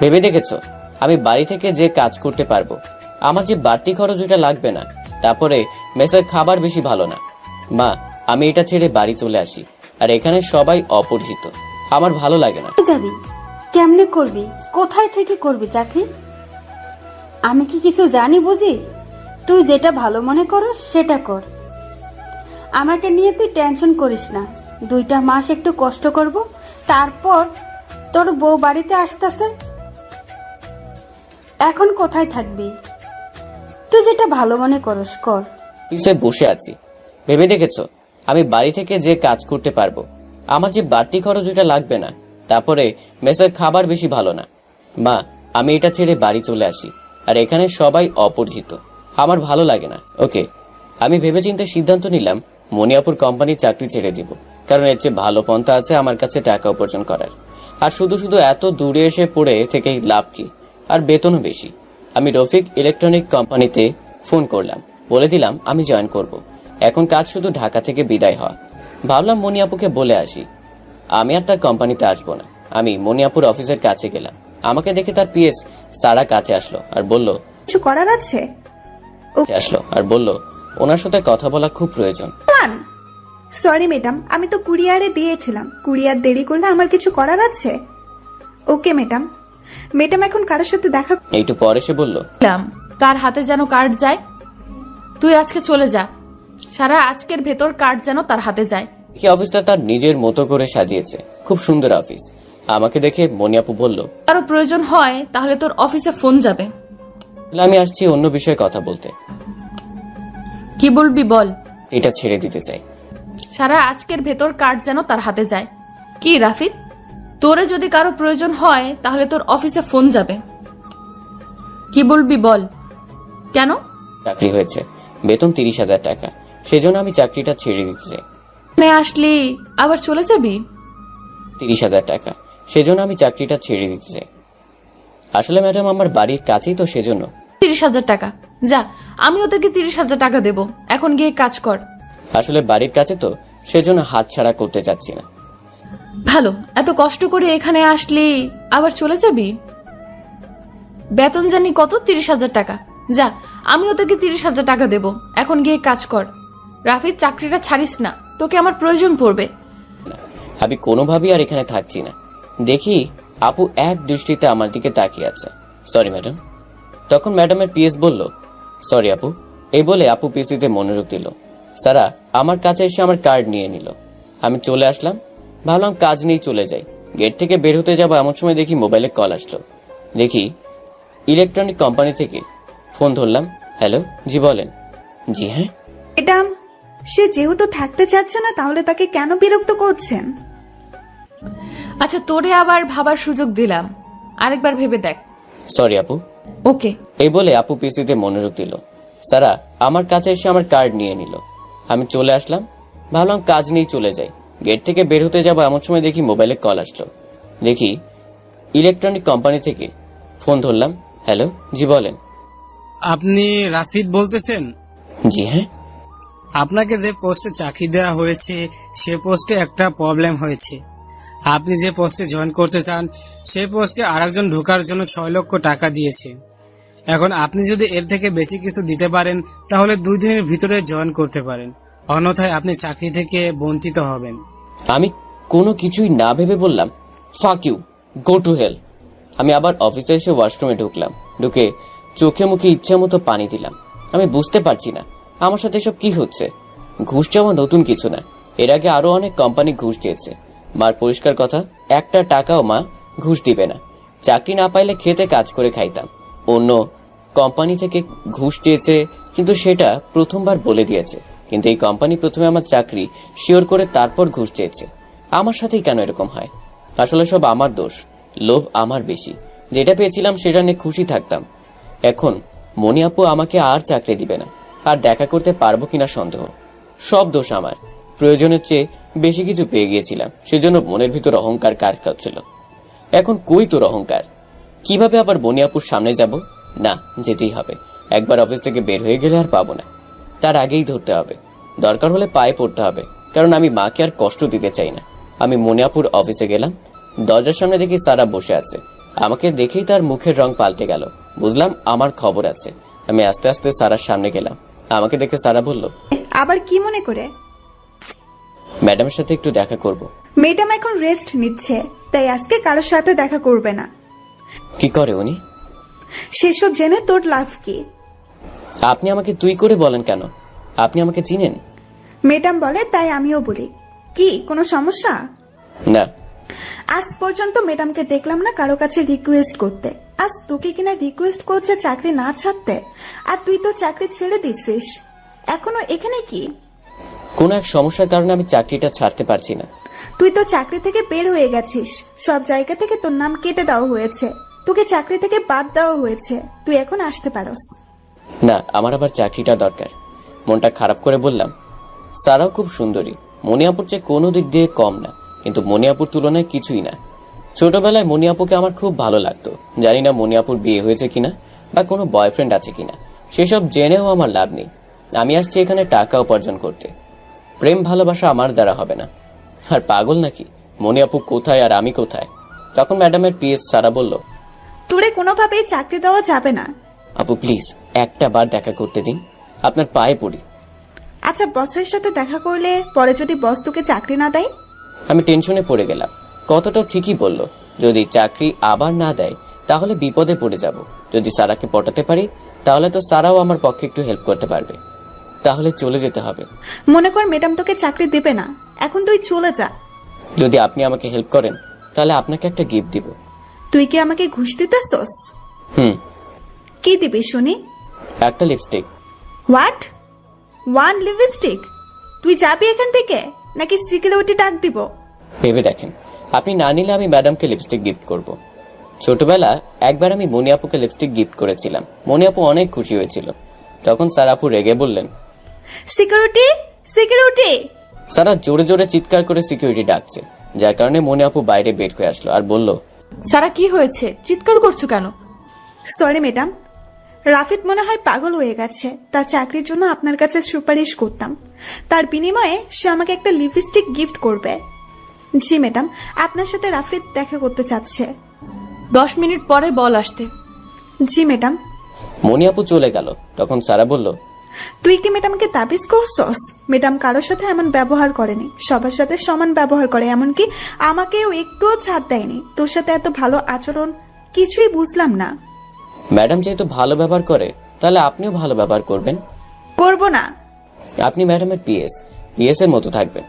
ভেবে দেখেছো আমি বাড়ি থেকে যে কাজ করতে পারবো? আমার যে বাড়তি খরচ ওটা লাগবে না। তারপরে মেসের খাবার বেশি ভালো না। মা, আমি এটা ছেড়ে বাড়ি চলে আসি। আর এখানে সবাই অপরিচিত, আমার ভালো লাগে না। যাবি? কেমনে করবি? কোথায় থেকে করবি চাকরি? আমি কি কিছু জানি বুঝি? তুই যেটা ভালো মনে করস সেটা কর। আমাকে নিয়ে তুই টেনশন করিস না। 2টা মাস একটু কষ্ট করব, তারপর তোর বউ বাড়িতে আসতেছে। এখন কোথায় থাকবি? তুই যেটা ভালো মনে করস কর। অফিসে বসে আছি। ভেবে দেখেছো আমি বাড়ি থেকে যে কাজ করতে পারবো? আমার যে বাড়তি খরচ ওটা লাগবে না। তারপরে মেসের খাবার বেশি ভালো না। মা, আমি এটা ছেড়ে বাড়ি চলে আসি। আর এখানে সবাই অপরিচিত, আমার ভালো লাগে না। ওকে। আমি ভেবেচিন্তে সিদ্ধান্ত নিলাম মনিয়াপুর কোম্পানির চাকরি ছেড়ে দিব, কারণ এর চেয়ে ভালো পন্থা আছে আমার কাছে টাকা উপার্জন করার। আর শুধু শুধু এত দূরে এসে পড়ে থেকে লাভ কি? আর বেতনও বেশি। আমি রফিক ইলেকট্রনিক কোম্পানিতে ফোন করলাম। বলে দিলাম আমি জয়েন করব। এখন কাজ শুধু ঢাকা থেকে বিদায় হওয়া। ভাবলাম মনিয়াপুকে বলে আসি আমি আর তার কোম্পানিতে আসবো না। আমি মনিয়াপুর অফিসের কাছে গেলাম। আমাকে দেখে তার পিএস সারা কাছে আসলো আর বলল, কিছু করার আছে? ওনার সাথে কথা বলা খুব প্রয়োজন। সরি ম্যাডাম, আমি তো কুরিয়ারে দিয়েছিলাম। কুরিয়ার দেরি করলে আমার কিছু করার আছে? Okay madam. ম্যাডাম এখন কারোর সাথে দেখা একটু পরে সে বলল, বললাম, কার হাতে যেন কার্ড যায়। তুই আজকে চলে যা, সারা আজকের ভেতর কার্ড যেন তার হাতে যায়। কি অফিসটা তার নিজের মতো করে সাজিয়েছে, খুব সুন্দর অফিস। আমাকে দেখে মনিয়াপু বলল, কারো প্রয়োজন হয় তাহলে তোর অফিসে ফোন যাবে। আমি আসছি অন্য বিষয়ে কথা বলতে। কি বলবি বল। এটা ছেড়ে দিতে চাই। সারা আজকের ভেতর কার্ড যেন তার হাতে যায়। কি রাফিদ, তোরে যদি কারো প্রয়োজন হয় তাহলে তোর অফিসে ফোন যাবে। কি বলবি বল। কেন? চাকরি হয়েছে, বেতন 30,000 টাকা, সেজন্য আমি চাকরিটা ছেড়ে দিতে চাই। এখানে আসলি আবার চলে যাবি? 30,000 টাকা, সেজন্য আমি চাকরিটা ছেড়ে দিতে চাই। আসলে ম্যাডাম আমার বাড়ির কাছেই তো, সেজন্য। 30,000 টাকা? যা, আমিও তোকে 30,000 টাকা দেব, এখন গিয়ে কাজ কর। আসলে বাড়ির কাছে তো, সেজন্য হাত ছাড়া করতে চাচ্ছি না। ভালো, এত কষ্ট করে এখানে আসলি আবার চলে যাবি? বেতন জানি কত? 30,000 টাকা। যা, আমিও তোকে 30,000 টাকা দেব, এখন গিয়ে কাজ কর। রাফিদ, চাকরিটা ছাড়িস না, তোকে আমার প্রয়োজন পড়বে। আমি কোনোভাবেই আর এখানে থাকছি না। দেখি আপু এক দৃষ্টিতে আমার দিকে তাকিয়ে আছে। Sorry madam. তখন ম্যাডামের পিএস বলল, সরি আপু। এই বলে আপু পিসিতে মনোযোগ দিল। সারা আমার কাছে এসে আমার কার্ড নিয়ে নিল। আমি চলে আসলাম, ভাবলাম কাজ নিয়েই চলে যাই। গেট থেকে বের হতে যাবো এমন সময় দেখি মোবাইলে কল আসলো। দেখি ইলেকট্রনিক কোম্পানি থেকে। ফোন ধরলাম। হ্যালো, জি বলেন। জি হ্যাঁ। ম্যাডাম, সে যেহেতু থাকতে চাচ্ছে না তাহলে তাকে কেন বিরক্ত করছেন? আচ্ছা, তোরে আবার ভাবার সুযোগ দিলাম, আরেকবার ভেবে দেখ। সরি আপু। ওকে। এই বলে আপু পিসিতে মনোযোগ দিল। সারা আমার কাছে এসে আমার কার্ড নিয়ে নিল। আমি চলে আসলাম, ভাবলাম কাজ নিয়েই চলে যাই। গেট থেকে বের হতে যাবো এমন সময় দেখি মোবাইলে কল আসলো। দেখি ইলেকট্রনিক কোম্পানি থেকে। ফোন ধরলাম। হ্যালো, জি বলেন। আপনি রাফিদ বলতেছেন? জি হ্যাঁ। আপনাকে যে পোস্টে চাকরি দেওয়া হয়েছে সে পোস্টে একটা প্রবলেম হয়েছে। আপনি যে পোস্টে জয়েন করতে চান সেই পোস্টে আরেকজন ঢোকার জন্য 6 লক্ষ টাকা দিয়েছে। এখন আপনি যদি এর থেকে বেশি কিছু দিতে পারেন তাহলে 2 দিনের ভিতরে জয়েন করতে পারেন, অন্যথায় আপনি চাকরি থেকে বঞ্চিত হবেন। আমি কোনো কিছুই না ভেবে বললাম, fuck you, go to hell. আমি আবার অফিসে এসে ওয়াশরুমে ঢুকলাম। ঢুকে চোখে মুখে ইচ্ছা মতো পানি দিলাম। আমি বুঝতে পারছি না আমার সাথে এসব কি হচ্ছে। ঘুষ চাওয়া নতুন কিছু না, এর আগে আরো অনেক কোম্পানি ঘুষ দিয়েছে। মার পরিষ্কার কথা, একটা টাকাও মা ঘুষ দিবে না। চাকরি না পাইলে খেতে কাজ করে খাইতাম। অন্য কোম্পানি থেকে ঘুষ চেয়েছে, কিন্তু সেটা প্রথমবার বলে দিয়েছে। কিন্তু এই কোম্পানি প্রথমে আমার চাকরি শিওর করে তারপর ঘুষ চেয়েছে। আমার সাথেই কেন এরকম হয়? আসলে সব আমার দোষ, লোভ আমার বেশি। যেটা পেয়েছিলাম সেটা নিয়ে খুশি থাকতাম। এখন মনি আপু আমাকে আর চাকরি দিবে না, আর দেখা করতে পারবো কিনা সন্দেহ। সব দোষ আমার। প্রয়োজনের চেয়ে বেশি কিছু পেয়ে গিয়েছিলাম, সেজন্য মনের ভিতর অহংকার কাজ করছিল। এখন কই তোর অহংকার? কিভাবে আবার মনি আপুর সামনে যাব? না, যেতেই হবে। একবার অফিস থেকে বের হয়ে গেলে আর পাবো না, তার আগেই ধরতে হবে। দরকার হলে পায়ে পড়তে হবে, কারণ আমি মাকে আর কষ্ট দিতে চাই না। আমি মনিয়াপুর অফিসে গেলাম। দরজার সামনে দেখি সারা বসে আছে। আমাকে দেখেই তার মুখের রং পাল্টে গেল। বুঝলাম আমার খবর আছে। আমি আস্তে আস্তে সারার সামনে গেলাম। আমাকে দেখে সারা বলল, আবার কি মনে করে? ম্যাডামের সাথে একটু দেখা করব। ম্যাডাম এখন রেস্ট নিচ্ছে, তাই আজকে কারোর সাথে দেখা করবে না। কি করে উনি? সেসব জেনে তোর লাভ কি? আপনি আমাকে তুই করে বলেন কেন? আপনি আমাকে চিনেন? ম্যাডাম বলে তাই আমিও বলি। কি কোনো সমস্যা? না। আজ পর্যন্ত ম্যাডামকে দেখলাম না কারো কাছে রিকোয়েস্ট করতে। আজ তোকে কিনা রিকোয়েস্ট করছে চাকরি না ছাড়তে, আর তুই তো চাকরি ছেড়ে দিছিস। এখনো এখানে কি? কোনো এক সমস্যার কারণে আমি চাকরিটা ছাড়তে পারছি না। তুই তো চাকরি থেকে বের হয়ে গেছিস, সব জায়গা থেকে তোর নাম কেটে দেওয়া হয়েছে, তোকে চাকরি থেকে বাদ দেওয়া হয়েছে। তুই এখন আসতে পারস না, আমার আবার চাকরিটা দরকার। মনটা খারাপ করে বললাম, সারাও খুব সুন্দরী, মনিয়াপুর চেয়ে কোনো দিক দিয়ে কম না, কিন্তু মনিয়াপুর তুলনায় কিছুই না। ছোটবেলায় মনিয়াপুকে আমার খুব ভালো লাগতো। জানি না মনিয়াপুর বিয়ে হয়েছে কিনা বা কোনো বয়ফ্রেন্ড আছে কিনা, সেসব জেনেও আমার লাভ নেই। আমি আসছি এখানে টাকা উপার্জন করতে। প্রেম ভালোবাসা আমার দ্বারা হবে না। আর পাগল নাকি? মনিয়াপু কোথায় আর আমি কোথায়? তখন ম্যাডামের পিএস সারা বলল, তোরে কোনোভাবেই চাকরি দেওয়া যাবে না। আপু প্লিজ একটা বার দেখা করতে দিন, আপনার পায়ে পড়ি। আচ্ছা, বসের সাথে দেখা করলে পরে যদি বস তোকে চাকরি না দেয়? আমি টেনশনে পড়ে গেলাম। কতটা ঠিকই বলল, যদি চাকরি আবার না দেয় তাহলে বিপদে পড়ে যাব। যদি সারাকে পটাতে পারি তাহলে তো সারাও আমার পক্ষে একটু হেল্প করতে পারবে। তাহলে চলে যেতে হবে। মনে কর ম্যাডাম তোকে চাকরি দেবে না, এখন তুই চলে যা। যদি আপনি আমাকে হেল্প করেন তাহলে আপনাকে একটা গিফট দিব। তুই কি আমাকে ঘুষ দিতেছস? হুম, কি দিবি শুনি? একটা লিপস্টিক। হোয়াট? 1 লিপস্টিক? তুই যাবি এখান থেকে নাকি সিকিউরিটি ডাক দিব? ভেবে দেখেন, আপনি না নিলে আমি ম্যাডামকে লিপস্টিক গিফট করব। ছোটবেলা একবার আমি মনিয়াপুকে লিপস্টিক গিফট করেছিলাম। মনিয়াপু অনেক খুশি হয়েছিল। তখন স্যার আপু রেগে বললেন, সিকিউরিটি, সিকিউরিটি! সারা জোরে জোরে চিৎকার করে সিকিউরিটি ডাকছে, যার কারণে মনিয়াপু বাইরে বের হয়ে আসলো আর বলল, সারা কি হয়েছে, চিৎকার করছো কেন? সরি ম্যাডাম, রাফিদ মনে হয় পাগল হয়ে গেছে। তার চাকরির জন্য আপনার কাছে সুপারিশ করতাম। তার বিনিময়ে সে আমাকে একটা লিপস্টিক গিফট করবে। জি ম্যাডাম, আপনার সাথে রাফিদ দেখা করতে চাচ্ছে। 10 মিনিট পরে বল আসতে। জি ম্যাডাম। মনিয়াপু চলে গেল। তখন সারা বলল, তুই কি ম্যাডামকে তাবিজ করছস? ম্যাডাম কারোর সাথে এমন ব্যবহার করেনি, সবার সাথে সমান ব্যবহার করে, এমনকি আমাকেও একটুও ছাড় দেয়নি। তোর সাথে এত ভালো আচরণ কিছুই বুঝলাম না। ম্যাডাম যেহেতু ভালো ব্যবহার করে তাহলে আপনিও ভালো ব্যবহার করবেন। করব না। আপনি ম্যাডামের পিএস এর মতো থাকবেন।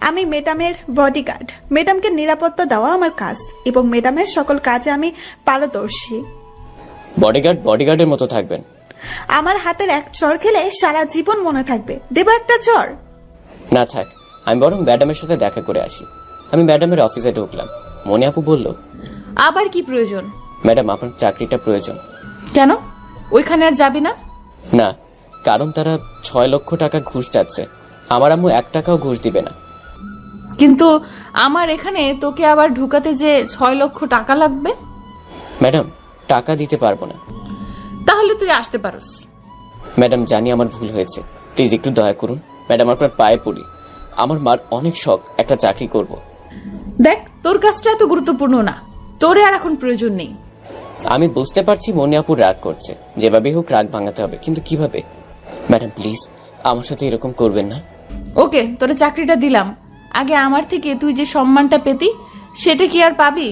আমি ম্যাডামের বডিগার্ড। ম্যাডামকে নিরাপত্তা দেওয়া আমার কাজ এবং ম্যাডামের সকল কাজে আমি পারদর্শী। বডিগার্ডের মতো থাকবেন। আমার হাতের এক চড় খেলে সারা জীবন মনে থাকবে। দেব একটা চড়? না থাক, আমি বরং ম্যাডামের সাথে দেখা করে আসি। আমি ম্যাডামের অফিসে ঢুকলাম। মনিয়াপু বলল, আবার কি প্রয়োজন? ম্যাডাম আপনার চাকরিটা প্রয়োজন। কেন ওইখানে আর যাবি না? না, কারণ তারা 6 লক্ষ টাকা ঘুষ চাচ্ছে। আমার আম্মু 1 টাকাও ঘুষ দিবে না। কিন্তু আমার এখানে তোকে আবার ঢুকাতে যে 6 লক্ষ টাকা লাগবে। ম্যাডাম টাকা দিতে পারবো না। তাহলে তুই আসতে পারোস। ম্যাডাম জানি আমার ভুল হয়েছে, প্লিজ একটু দয়া করুন। ম্যাডাম আপনার পায়ে পড়ি। আমার মার অনেক শখ একটা চাকরি করব। দেখ, তোর কাজটা এত গুরুত্বপূর্ণ না, তোরে আর এখন প্রয়োজন নেই। আমি বুঝতে পারছি মনিয়াপুর রাগ করছে, যেভাবে হোক রাগ ভাঙাতে হবে, কিন্তু কিভাবে? ম্যাডাম প্লিজ আমার সাথে এরকম করবেন না। ওকে, তোরে চাকরিটা দিলাম। আগে আমার থেকে তুই যে সম্মানটা পেতি সেটা কি আর পাবি?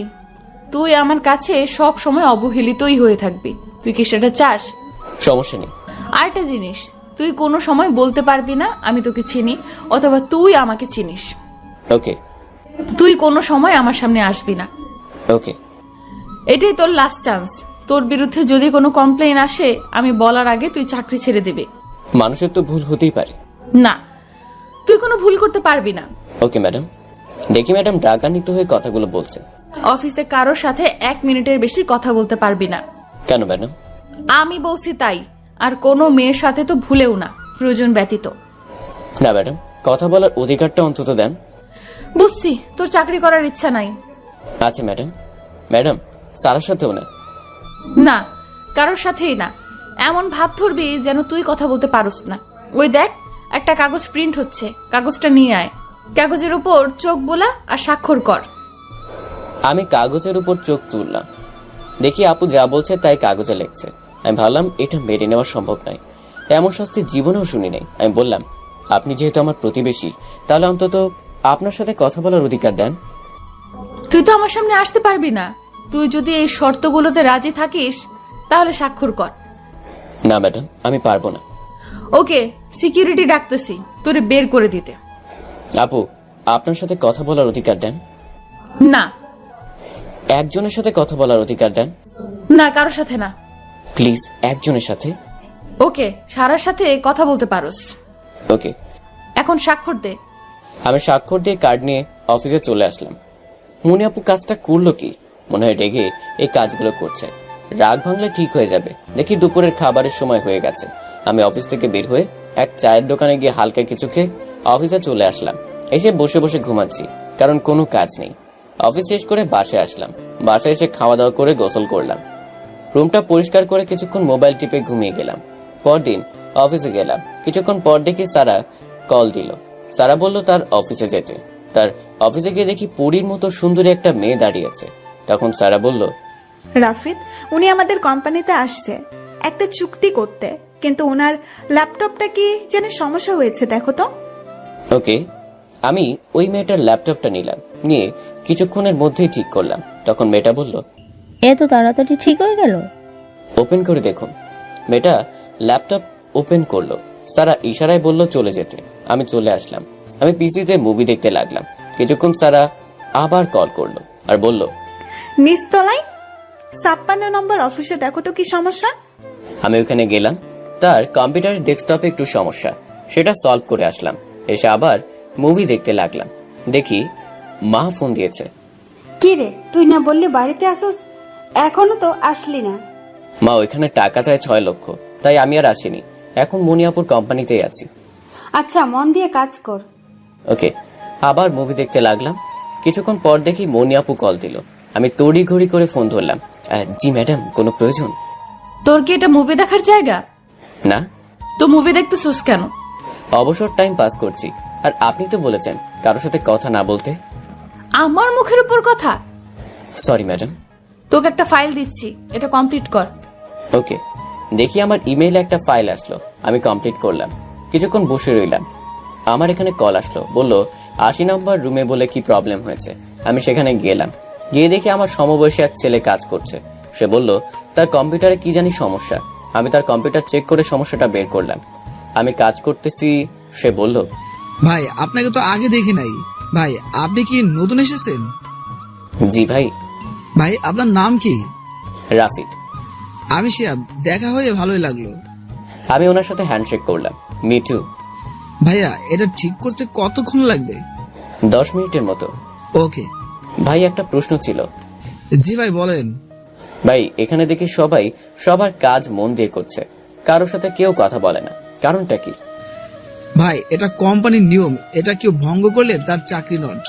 তুই আমার কাছে সব সময় অবহেলিতই হয়ে থাকবি। তুই কি সেটা চাস? সমস্যা নেই। আরেকটা জিনিস, তুই কোনো সময় বলতে পারবি না আমি তোকে চিনি, অথবা তুই আমাকে চিনিস। ওকে। তুই কোনো সময় আমার সামনে আসবি না। ওকে। এটাই তোর লাস্ট চান্স। তোর বিরুদ্ধে যদি কোনো কমপ্লেইন আসে আমি বলার আগে তুই চাকরি ছেড়ে দিবি। মানুষের তো ভুল হতেই পারে। না, তুই কোনো ভুল করতে পারবি না। Okay madam. দেখি ম্যাডাম রাগান্বিত হয়ে কথাগুলো বলছে। অফিসে কারোর সাথে 1 মিনিটের বেশি কথা বলতে পারবি না। কেন ম্যাডাম? আমি বলছি তাই। আর কোনো মেয়ের সাথে তো ভুলেও না, প্রয়োজন ব্যতীত। না ম্যাডাম, কথা বলার অধিকারটা অন্তত দেন। বুঝছি তোর চাকরি করার ইচ্ছা নাই। আচ্ছা ম্যাডাম। ম্যাডাম সারার সাথেও না। না, কারোর সাথেই না। এমন ভাব ধরবি যেন তুই কথা বলতে পারস না। ওই দেখ, একটা কাগজ প্রিন্ট হচ্ছে, কাগজটা নিয়ে আয়। কাগজের উপর চোখ বোলা আর স্বাক্ষর কর। আমি কাগজের উপর চোখ তুললাম, দেখি আপু যা বলছে তাই কাগজে লিখছে। আমি ভাবলাম এটা মেনে নেওয়া সম্ভব নয়, এমন শাস্তি জীবনেও শুনি নাই। আমি বললাম, আপনি যেহেতু আমার প্রতিবেশী তাহলে অন্তত আপনার সাথে কথা বলার অধিকার দেন। তুই তো আমার সামনে আসতে পারবি না। তুই যদি এই শর্তগুলোতে রাজি থাকিস তাহলে স্বাক্ষর কর। না ম্যাডাম, আমি পারবো না। ওকে, সিকিউরিটি ডাকতেছি তোরে বের করে দিতে। আপু আপনার সাথে কথা বলার অধিকার দেন। না। একজনের সাথে কথা বলার অধিকার দেন। না, কারোর সাথে না। প্লিজ একজনের সাথে। ওকে, সারার সাথে কথা বলতে পারোস। ওকে। এখন স্বাক্ষর দে। আমি স্বাক্ষর দিয়ে কার্ড নিয়ে অফিসে চলে আসলাম। মনি আপু কাজটা করলো কি? মনে হয় রেগে এই কাজগুলো করছে। রাগ ভাঙলে ঠিক হয়ে যাবে। দেখি দুপুরের খাবারের সময় হয়ে গেছে। আমি অফিস থেকে বের হয়ে এক চায়ের দোকানে গিয়ে হালকা কিছু খেয়ে অফিসে চলে আসলাম। এসে বসে বসে ঘুমাচ্ছি, কারণ কোনো কাজ নেই। অফিস শেষ করে বাসায় আসলাম। বাসায় এসে খাওয়া দাওয়া করে গোসল করলাম। রুমটা পরিষ্কার করে কিছুক্ষণ মোবাইল টিপে ঘুমিয়ে গেলাম। পরদিন অফিসে গেলাম। কিছুক্ষণ পর দেখি সারা কল দিল। সারা বলল তার অফিসে যেতে। তার অফিসে গিয়ে দেখি পরীর মতো সুন্দরী একটা মেয়ে দাঁড়িয়েছে। তখন সারা বলল, রাফিদ, উনি আমাদের কোম্পানিতে আসছে একটা চুক্তি করতে। কিন্তু ওনার ল্যাপটপটা কি যেন সমস্যা হয়েছে, দেখো তো। ওকে, আমি ওই মেয়েটার ল্যাপটপটা নিলাম, নিয়ে কিছুক্ষণের মধ্যেই ঠিক করলাম। তখন মেয়েটা বলল, এত তাড়াতাড়ি ঠিক হয়ে গেল? ওপেন করে দেখুন। মেয়েটা ল্যাপটপ ওপেন করলো। সারা ইশারায় বলল চলে যেতে। আমি চলে আসলাম। আমি পিসিতে মুভি দেখতে লাগলাম। কিছুক্ষণ সারা আবার কল করলো আর বলল, নিচতলায় 56 নম্বর অফিসে দেখো তো কি সমস্যা। আমি ওখানে গেলাম। তার কম্পিউটারের ডেস্কটপে একটু সমস্যা, সেটা সলভ করে আসলাম। এসে আবার মুভি দেখতে লাগলাম। দেখি মা ফোন দিয়েছে। কি রে, তুই না বললি বাড়িতে আসোস, এখনো তো আসলি না? মা ওইখানে টাকা চায় 6 লক্ষ, তাই আমি আর আসিনি। এখন মনিয়াপুর কোম্পানিতেই আছি। আচ্ছা, মন দিয়ে কাজ কর। ওকে, আবার মুভি দেখতে লাগলাম। কিছুক্ষণ পর দেখি মনিয়াপু কল দিল। আমি তড়িঘড়ি করে ফোন ধরলাম। জি ম্যাডাম, কোনো প্রয়োজন? তোর কি এটা মুভি দেখার জায়গা? না। তো মুভি দেখতেছিস কেন? অবসর টাইম পাস করছি। আর আপনি তো বলেছেন কারোর সাথে কথা না বলতে। আমার মুখের উপর কথা? Sorry madam. তোকে একটা ফাইল দিচ্ছি, এটা কমপ্লিট কর। ওকে। দেখি আমার ইমেইলে একটা ফাইল আসলো। আমি কমপ্লিট করলাম। কিছুক্ষণ বসে রইলাম। আমার এখানে কল আসলো, বলল 80 নম্বর রুমে বলে কি প্রবলেম হয়েছে। আমি সেখানে গেলাম। গিয়ে দেখি আমার সমবয়সী এক ছেলে কাজ করছে। সে বলল তার কম্পিউটারে কি জানি সমস্যা। আমি তার কম্পিউটার চেক করে সমস্যাটা বের করলাম। আমি কাজ করতেছি। সে বলল, ভাই আপনাকে তো আগে দেখি নাই। ভাই আপনি কি নতুন এসেছেন? জি ভাই। ভাই আপনার নাম কি? রাফিদ। আমি শিয়াব, দেখা হয়ে ভালোই লাগলো। আমি ওনার সাথে হ্যান্ডশেক করলাম। Me two. ভাইয়া এটা ঠিক করতে কতক্ষণ লাগবে? 10 মিনিটের মতো। ওকে। ভাই একটা প্রশ্ন ছিল। জি ভাই বলেন। ভাই এখানে দেখি সবাই সবার কাজ মন দিয়ে করছে, কারোর সাথে কেউ কথা বলে না, কারণটা কি? ভাই এটা কোম্পানির নিয়ম, এটা কেউ ভঙ্গ করলে তার চাকরি নট।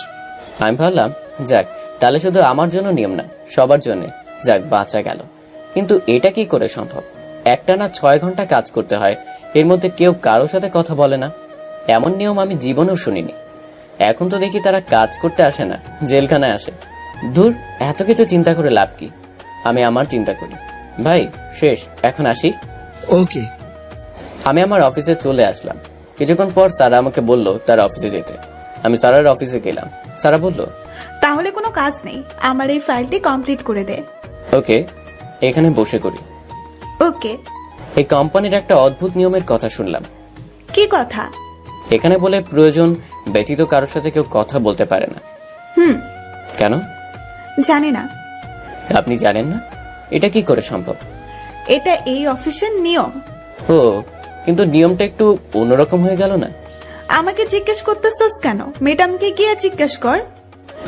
আমি ভাবলাম যাক, তাহলে শুধু আমার জন্য নিয়ম না, সবার জন্য। যাক, বাঁচা গেল। কিন্তু এটা কি করে সম্ভব? একটানা 6 ঘন্টা কাজ করতে হয়, এর মধ্যে কেউ কারোর সাথে কথা বলে না। এমন নিয়ম আমি জীবনেও শুনিনি। এখন তো দেখি তারা কাজ করতে আসে না, জেলখানায় আসে। দূর, এত কিছু চিন্তা করে লাভ কি? আমি আমার চিন্তা করি। ভাই শেষ, এখন আসি। ওকে। আমি আমার অফিসে চলে আসলাম। কিছুক্ষণ পর সারা আমাকে বলল তার অফিসে যেতে। আমি সারার অফিসে গেলাম। সারা বলল, তাহলে কোনো কাজ নেই, আমার এই ফাইলটি কমপ্লিট করে দে। ওকে, এখানে বসে করি। ওকে। এই কোম্পানির একটা অদ্ভুত নিয়মের কথা শুনলাম। কি কথা? এখানে বলে প্রয়োজন ব্যতীত কারোর সাথে কেউ কথা বলতে পারে না। কেন? জানি না। আপনি জানেন না? এটা কি করে সম্ভব? এটা এই অফিসের নিয়ম। ও, কিন্তু নিয়মটা একটু অন্যরকম হয়ে গেল না? আমাকে জিজ্ঞেস করতেছস কেন? ম্যাডামকে গিয়ে জিজ্ঞেস কর।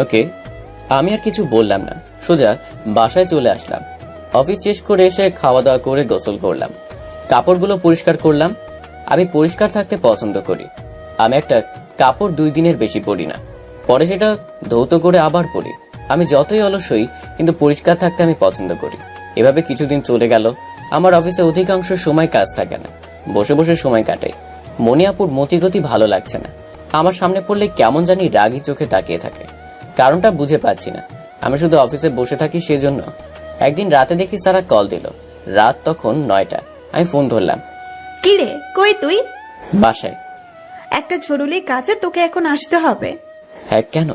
ওকে। আমি আর কিছু বললাম না, সোজা বাসায় চলে আসলাম। অফিস শেষ করে এসে খাওয়া দাওয়া করে গোসল করলাম, কাপড়গুলো পরিষ্কার করলাম। আমি পরিষ্কার থাকতে পছন্দ করি। আমি একটা কাপড় 2 দিনের বেশি পরি না, পরে সেটা ধৌত করে আবার পরি। আমি যতই অলস হই, কিন্তু পরিষ্কার থাকতে আমি পছন্দ করি। এভাবে কিছুদিন চলে গেল। আমার অফিসে অধিকাংশ সময় কাজ থাকে না, বসে বসে সময় কাটাই। মনিয়াপুর মতিগতি ভালো লাগছে না। আমার সামনে পড়লে কেমন জানি রাগী চোখে তাকিয়ে থাকে। কারণটা বুঝে পাচ্ছি না। আমি শুধু অফিসে বসে থাকি সেজন্য। একদিন রাতে দেখি সারা কল দিল। রাত তখন 9টা। আমি ফোন ধরলাম। কি রে, কই তুই? বাসায়। একটা জরুরি কাজে তোকে এখন আসতে হবে। হ্যাঁ, কেন?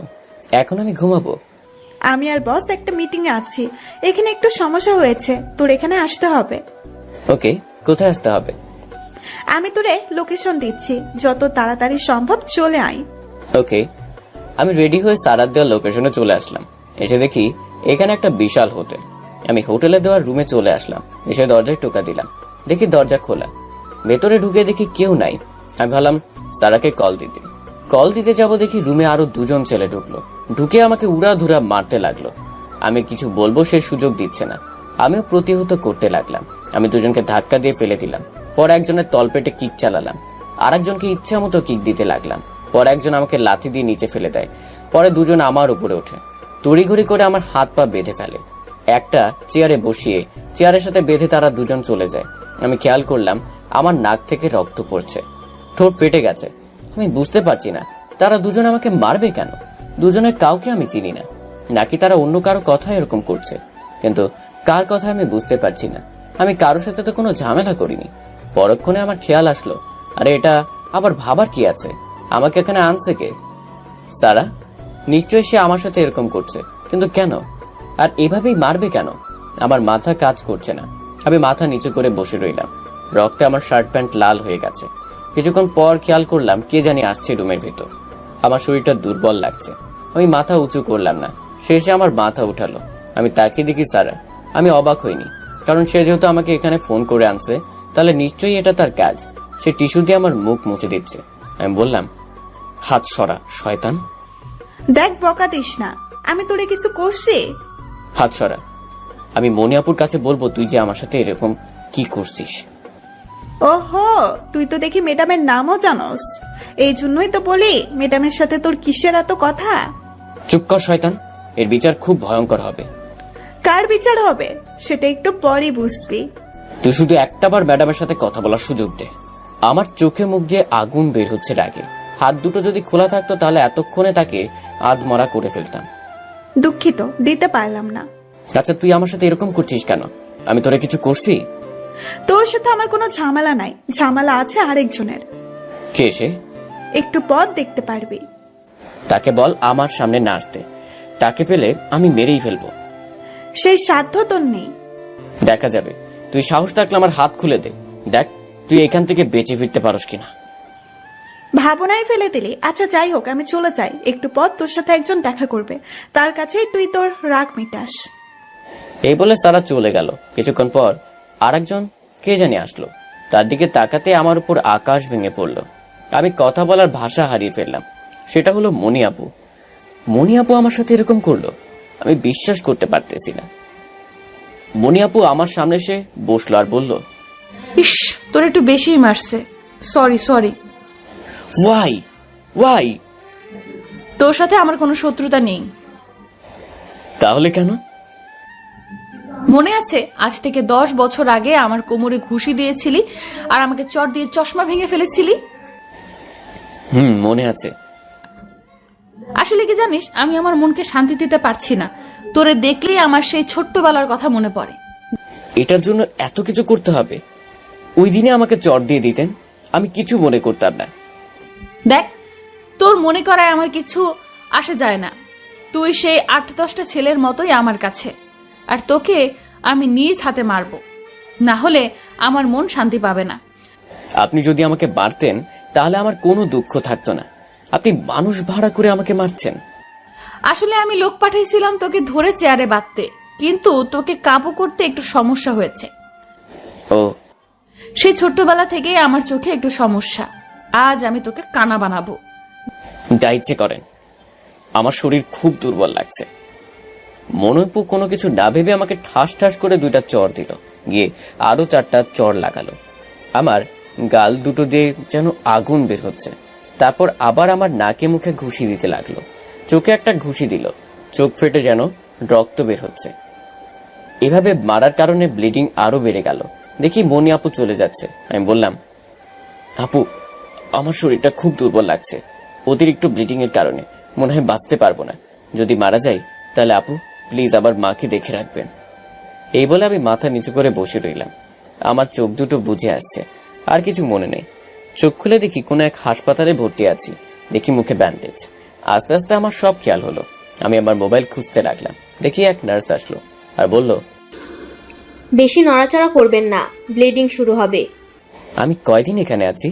এখন আমি ঘুমাবো। আমি আর বস একটা মিটিং এ আছি, এখানে একটু সমস্যা হয়েছে, তোর এখানে আসতে হবে। ওকে, কোথায় আসতে হবে? আমি তোরে লোকেশন দিচ্ছি, যত তাড়াতাড়ি সম্ভব চলে আয়। ওকে। আমি রেডি হয়ে সারার দেওয়ার লোকেশনে চলে আসলাম। এসে দেখি এখানে একটা বিশাল হোটেল। আমি হোটেলে দেওয়ার রুমে চলে আসলাম। এসে দরজায় টোকা দিলাম। দেখি দরজা খোলা। ভেতরে ঢুকে দেখি কেউ নাই। আমি ভাবলাম সারাকে কল দিতে যাব, দেখি রুমে আরো 2জন ছেলে ঢুকলো। ঢুকে আমাকে উড়াধুরা মারতে লাগলো। আমি কিছু বলবো সে সুযোগ দিচ্ছে না। আমিও প্রতিহত করতে লাগলাম। আমি 2জনকে ধাক্কা দিয়ে ফেলে দিলাম। পর একজনের তলপেটে কিক চালালাম। আর একজনকে ইচ্ছা মতো কিক দিতে লাগলাম। পর একজন আমাকে লাথি দিয়ে নিচে ফেলে দেয়। পরে 2জন আমার উপরে ওঠে, তড়িঘড়ি করে আমার হাত পা বেঁধে ফেলে। একটা চেয়ারে বসিয়ে চেয়ারের সাথে বেঁধে তারা 2জন চলে যায়। আমি খেয়াল করলাম আমার নাক থেকে রক্ত পড়ছে, ঠোঁট ফেটে গেছে। আমি বুঝতে পারছি না তারা 2জন আমাকে মারবে কেন। 2জনের কাউকে আমি চিনি না, নাকি তারা অন্য কারো কথা এরকম করছে। কিন্তু কার কথা আমি বুঝতে পারছি না। আমি কারোর সাথে তো কোনো ঝামেলা করিনি। পরক্ষণে আমার খেয়াল আসলো, আরে এটা আবার ভাবার কি আছে, আমাকে এখানে আনছে কে? সারা। নিশ্চয়ই সে আমার সাথে এরকম করছে, কিন্তু কেন? আর এভাবেই মারবে কেন? আমার মাথা কাজ করছে না। আমি মাথা নিচু করে বসে রইলাম। রক্তে আমার শার্ট প্যান্ট লাল হয়ে গেছে। কিছুক্ষণ পর খেয়াল করলাম কে জানি আসছে রুমের ভেতর। আমার শরীরটা দুর্বল লাগছে। আমি মাথা উঁচু করলাম না। সে এসে আমার মাথা উঠালো। আমি তাকিয়ে দেখি সারা। আমি অবাক হইনি, কারণ সে যেহেতু আমাকে এখানে ফোন করে আনছে, তাহলে নিশ্চয়ই এটা তার কাজ। সে টিস্যু দিয়ে আমার মুখ মুছে দিচ্ছে। আমি বললাম, হাত সরা শয়তান। দেখ, বকা দিস না, আমি তোরে কিছু করছি? হাত সরা। আমি মনিয়াপুর কাছে বলবো তুই যে আমার সাথে এরকম কি করছিস। ওহো, তুই তো দেখি ম্যাডামের নামও জানোস। এই জন্যই তো বলি ম্যাডামের সাথে তোর কিসের এত কথা। চুপ কর শয়তান, এর বিচার খুব ভয়ঙ্কর হবে। কার বিচার হবে সেটা একটু পরে বুঝবি। তুই শুধু একটাবার ম্যাডামের সাথে কথা বলার সুযোগ দে। আমার চোখে মুখ দিয়ে আগুন বের হচ্ছে রাগে। হাত দুটো যদি খোলা থাকতো তাহলে এতক্ষণে তাকে আধমরা করে ফেলতাম। দুঃখিত, দিতে পারলাম না। আচ্ছা, তুই আমার সাথে এরকম করছিস কেন? আমি তোরে কিছু করছি? তোর সাথে আমার কোনো ঝামেলা নাই, ঝামেলা আছে আরেকজনের। কে সে? একটু পর দেখতে পারবি। তাকে বল আমার সামনে না আসতে। তাকে পেলে আমি মেরেই ফেলবো। সেই সাধ্য তোর নেই। দেখা যাবে। তুই সাহস থাকলে আমার হাত খুলে দে। দেখ তুই এখান থেকে বেঁচে ফিরতে পারস কিনা। ভাবনাই ফেলে দিলি। আচ্ছা যাই হোক, আমি চলে যাই। একটু পর তোর সাথে একজন দেখা করবে, তার কাছেই তুই তোর রাগ মিটাস। এই বলে সারা চলে গেল। কিছুক্ষণ পর আরেকজন কে জানি আসলো। তার দিকে তাকাতে আমার উপর আকাশ ভেঙে পড়লো। আমি কথা বলার ভাষা হারিয়ে ফেললাম। সেটা হলো মনিয়াপু। মনিয়াপু আমার সাথে এরকম করলো, আমি বিশ্বাস করতে পারতেছি না। মনিয়াপু আমার সামনে এসে বসলো আর বলল, ইস, তোর একটু বেশি মারছে। Sorry sorry. ওয়াই? তোর সাথে আমার কোনো শত্রুতা নেই। তাহলে কেন? মনে আছে আজ থেকে 10 বছর আগে আমার কোমরে ঘুষি দিয়েছিলি আর আমাকে চট দিয়ে চশমা ভেঙে ফেলেছিলি? মনে আছে। আসলে কি জানিস, আমি আমার মনকে শান্তি দিতে পারছি না। তোরে দেখলেই আমার সেই ছোট্টবেলার কথা মনে পড়ে। এটার জন্য এত কিছু করতে হবে? ওই দিনে আমাকে চট দিয়ে দিতেন, আমি কিছু মনে করতাম না। দেখ, তোর মনে করায় আমার কিছু আসে যায় না। তুই সেই 8-10টা ছেলের মতোই আমার কাছে, আর তোকে আমি নিজ হাতে মারব, না হলে আমার মন শান্তি পাবে না। আপনি যদি আমাকে মারতেন তাহলে আমার কোনো দুঃখ থাকতো না। আপনি মানুষ ভাড়া করে আমাকে মারছেন। আসলে আমি লোক পাঠাইছিলাম তোকে ধরে চেয়ারে বাঁধতে, কিন্তু তোকে কাবু করতে একটু সমস্যা হয়েছে। ও, সেই ছোট্টবেলা থেকেই আমার চোখে একটু সমস্যা। আজ আমি তোকে কানা বানাবো। যা ইচ্ছে করেন। আমার শরীর খুব দুর্বল লাগছে। মনোপু কোনো কিছু না ভেবে আমাকে ঠাস ঠাস করে 2টা চড় দিল, গিয়ে আরো 4টা চড় লাগালো। আমার গাল দুটো দিয়ে যেন আগুন বের হচ্ছে। তারপর আবার আমার নাকে মুখে ঘুষি দিতে লাগলো। চোখে একটা ঘুষি দিল, চোখ ফেটে যেন রক্ত বের হচ্ছে। এভাবে মারার কারণে ব্লিডিং আরো বেড়ে গেল। দেখি মনি আপু চলে যাচ্ছে। আমি বললাম, আপু আমার শরীরটা খুব দুর্বল লাগছে, অতিরিক্ত ব্লিডিং এর কারণে মনে হয় বাঁচতে পারবো না। যদি মারা যাই তাহলে আপু প্লিজ আবার মাকে দেখে রাখবেন। এই বলে আমি মাথা নিচু করে বসে রইলাম। আমার চোখ দুটো বুঝে আসছে, আর কিছু মনে নেই। চোখ খুলে দেখি কোনো এক হাসপাতালে ভর্তি আছি। দেখি মুখে ব্যান্ডেজ। আস্তে আস্তে আমার সব খেয়াল হলো। আমি আমার মোবাইল খুঁজতে লাগলাম। দেখি এক নার্স আসলো আর বলল, বেশি নড়াচড়া করবেন না, ব্লিডিং শুরু হবে। আমি কয়দিন এখানে আছি?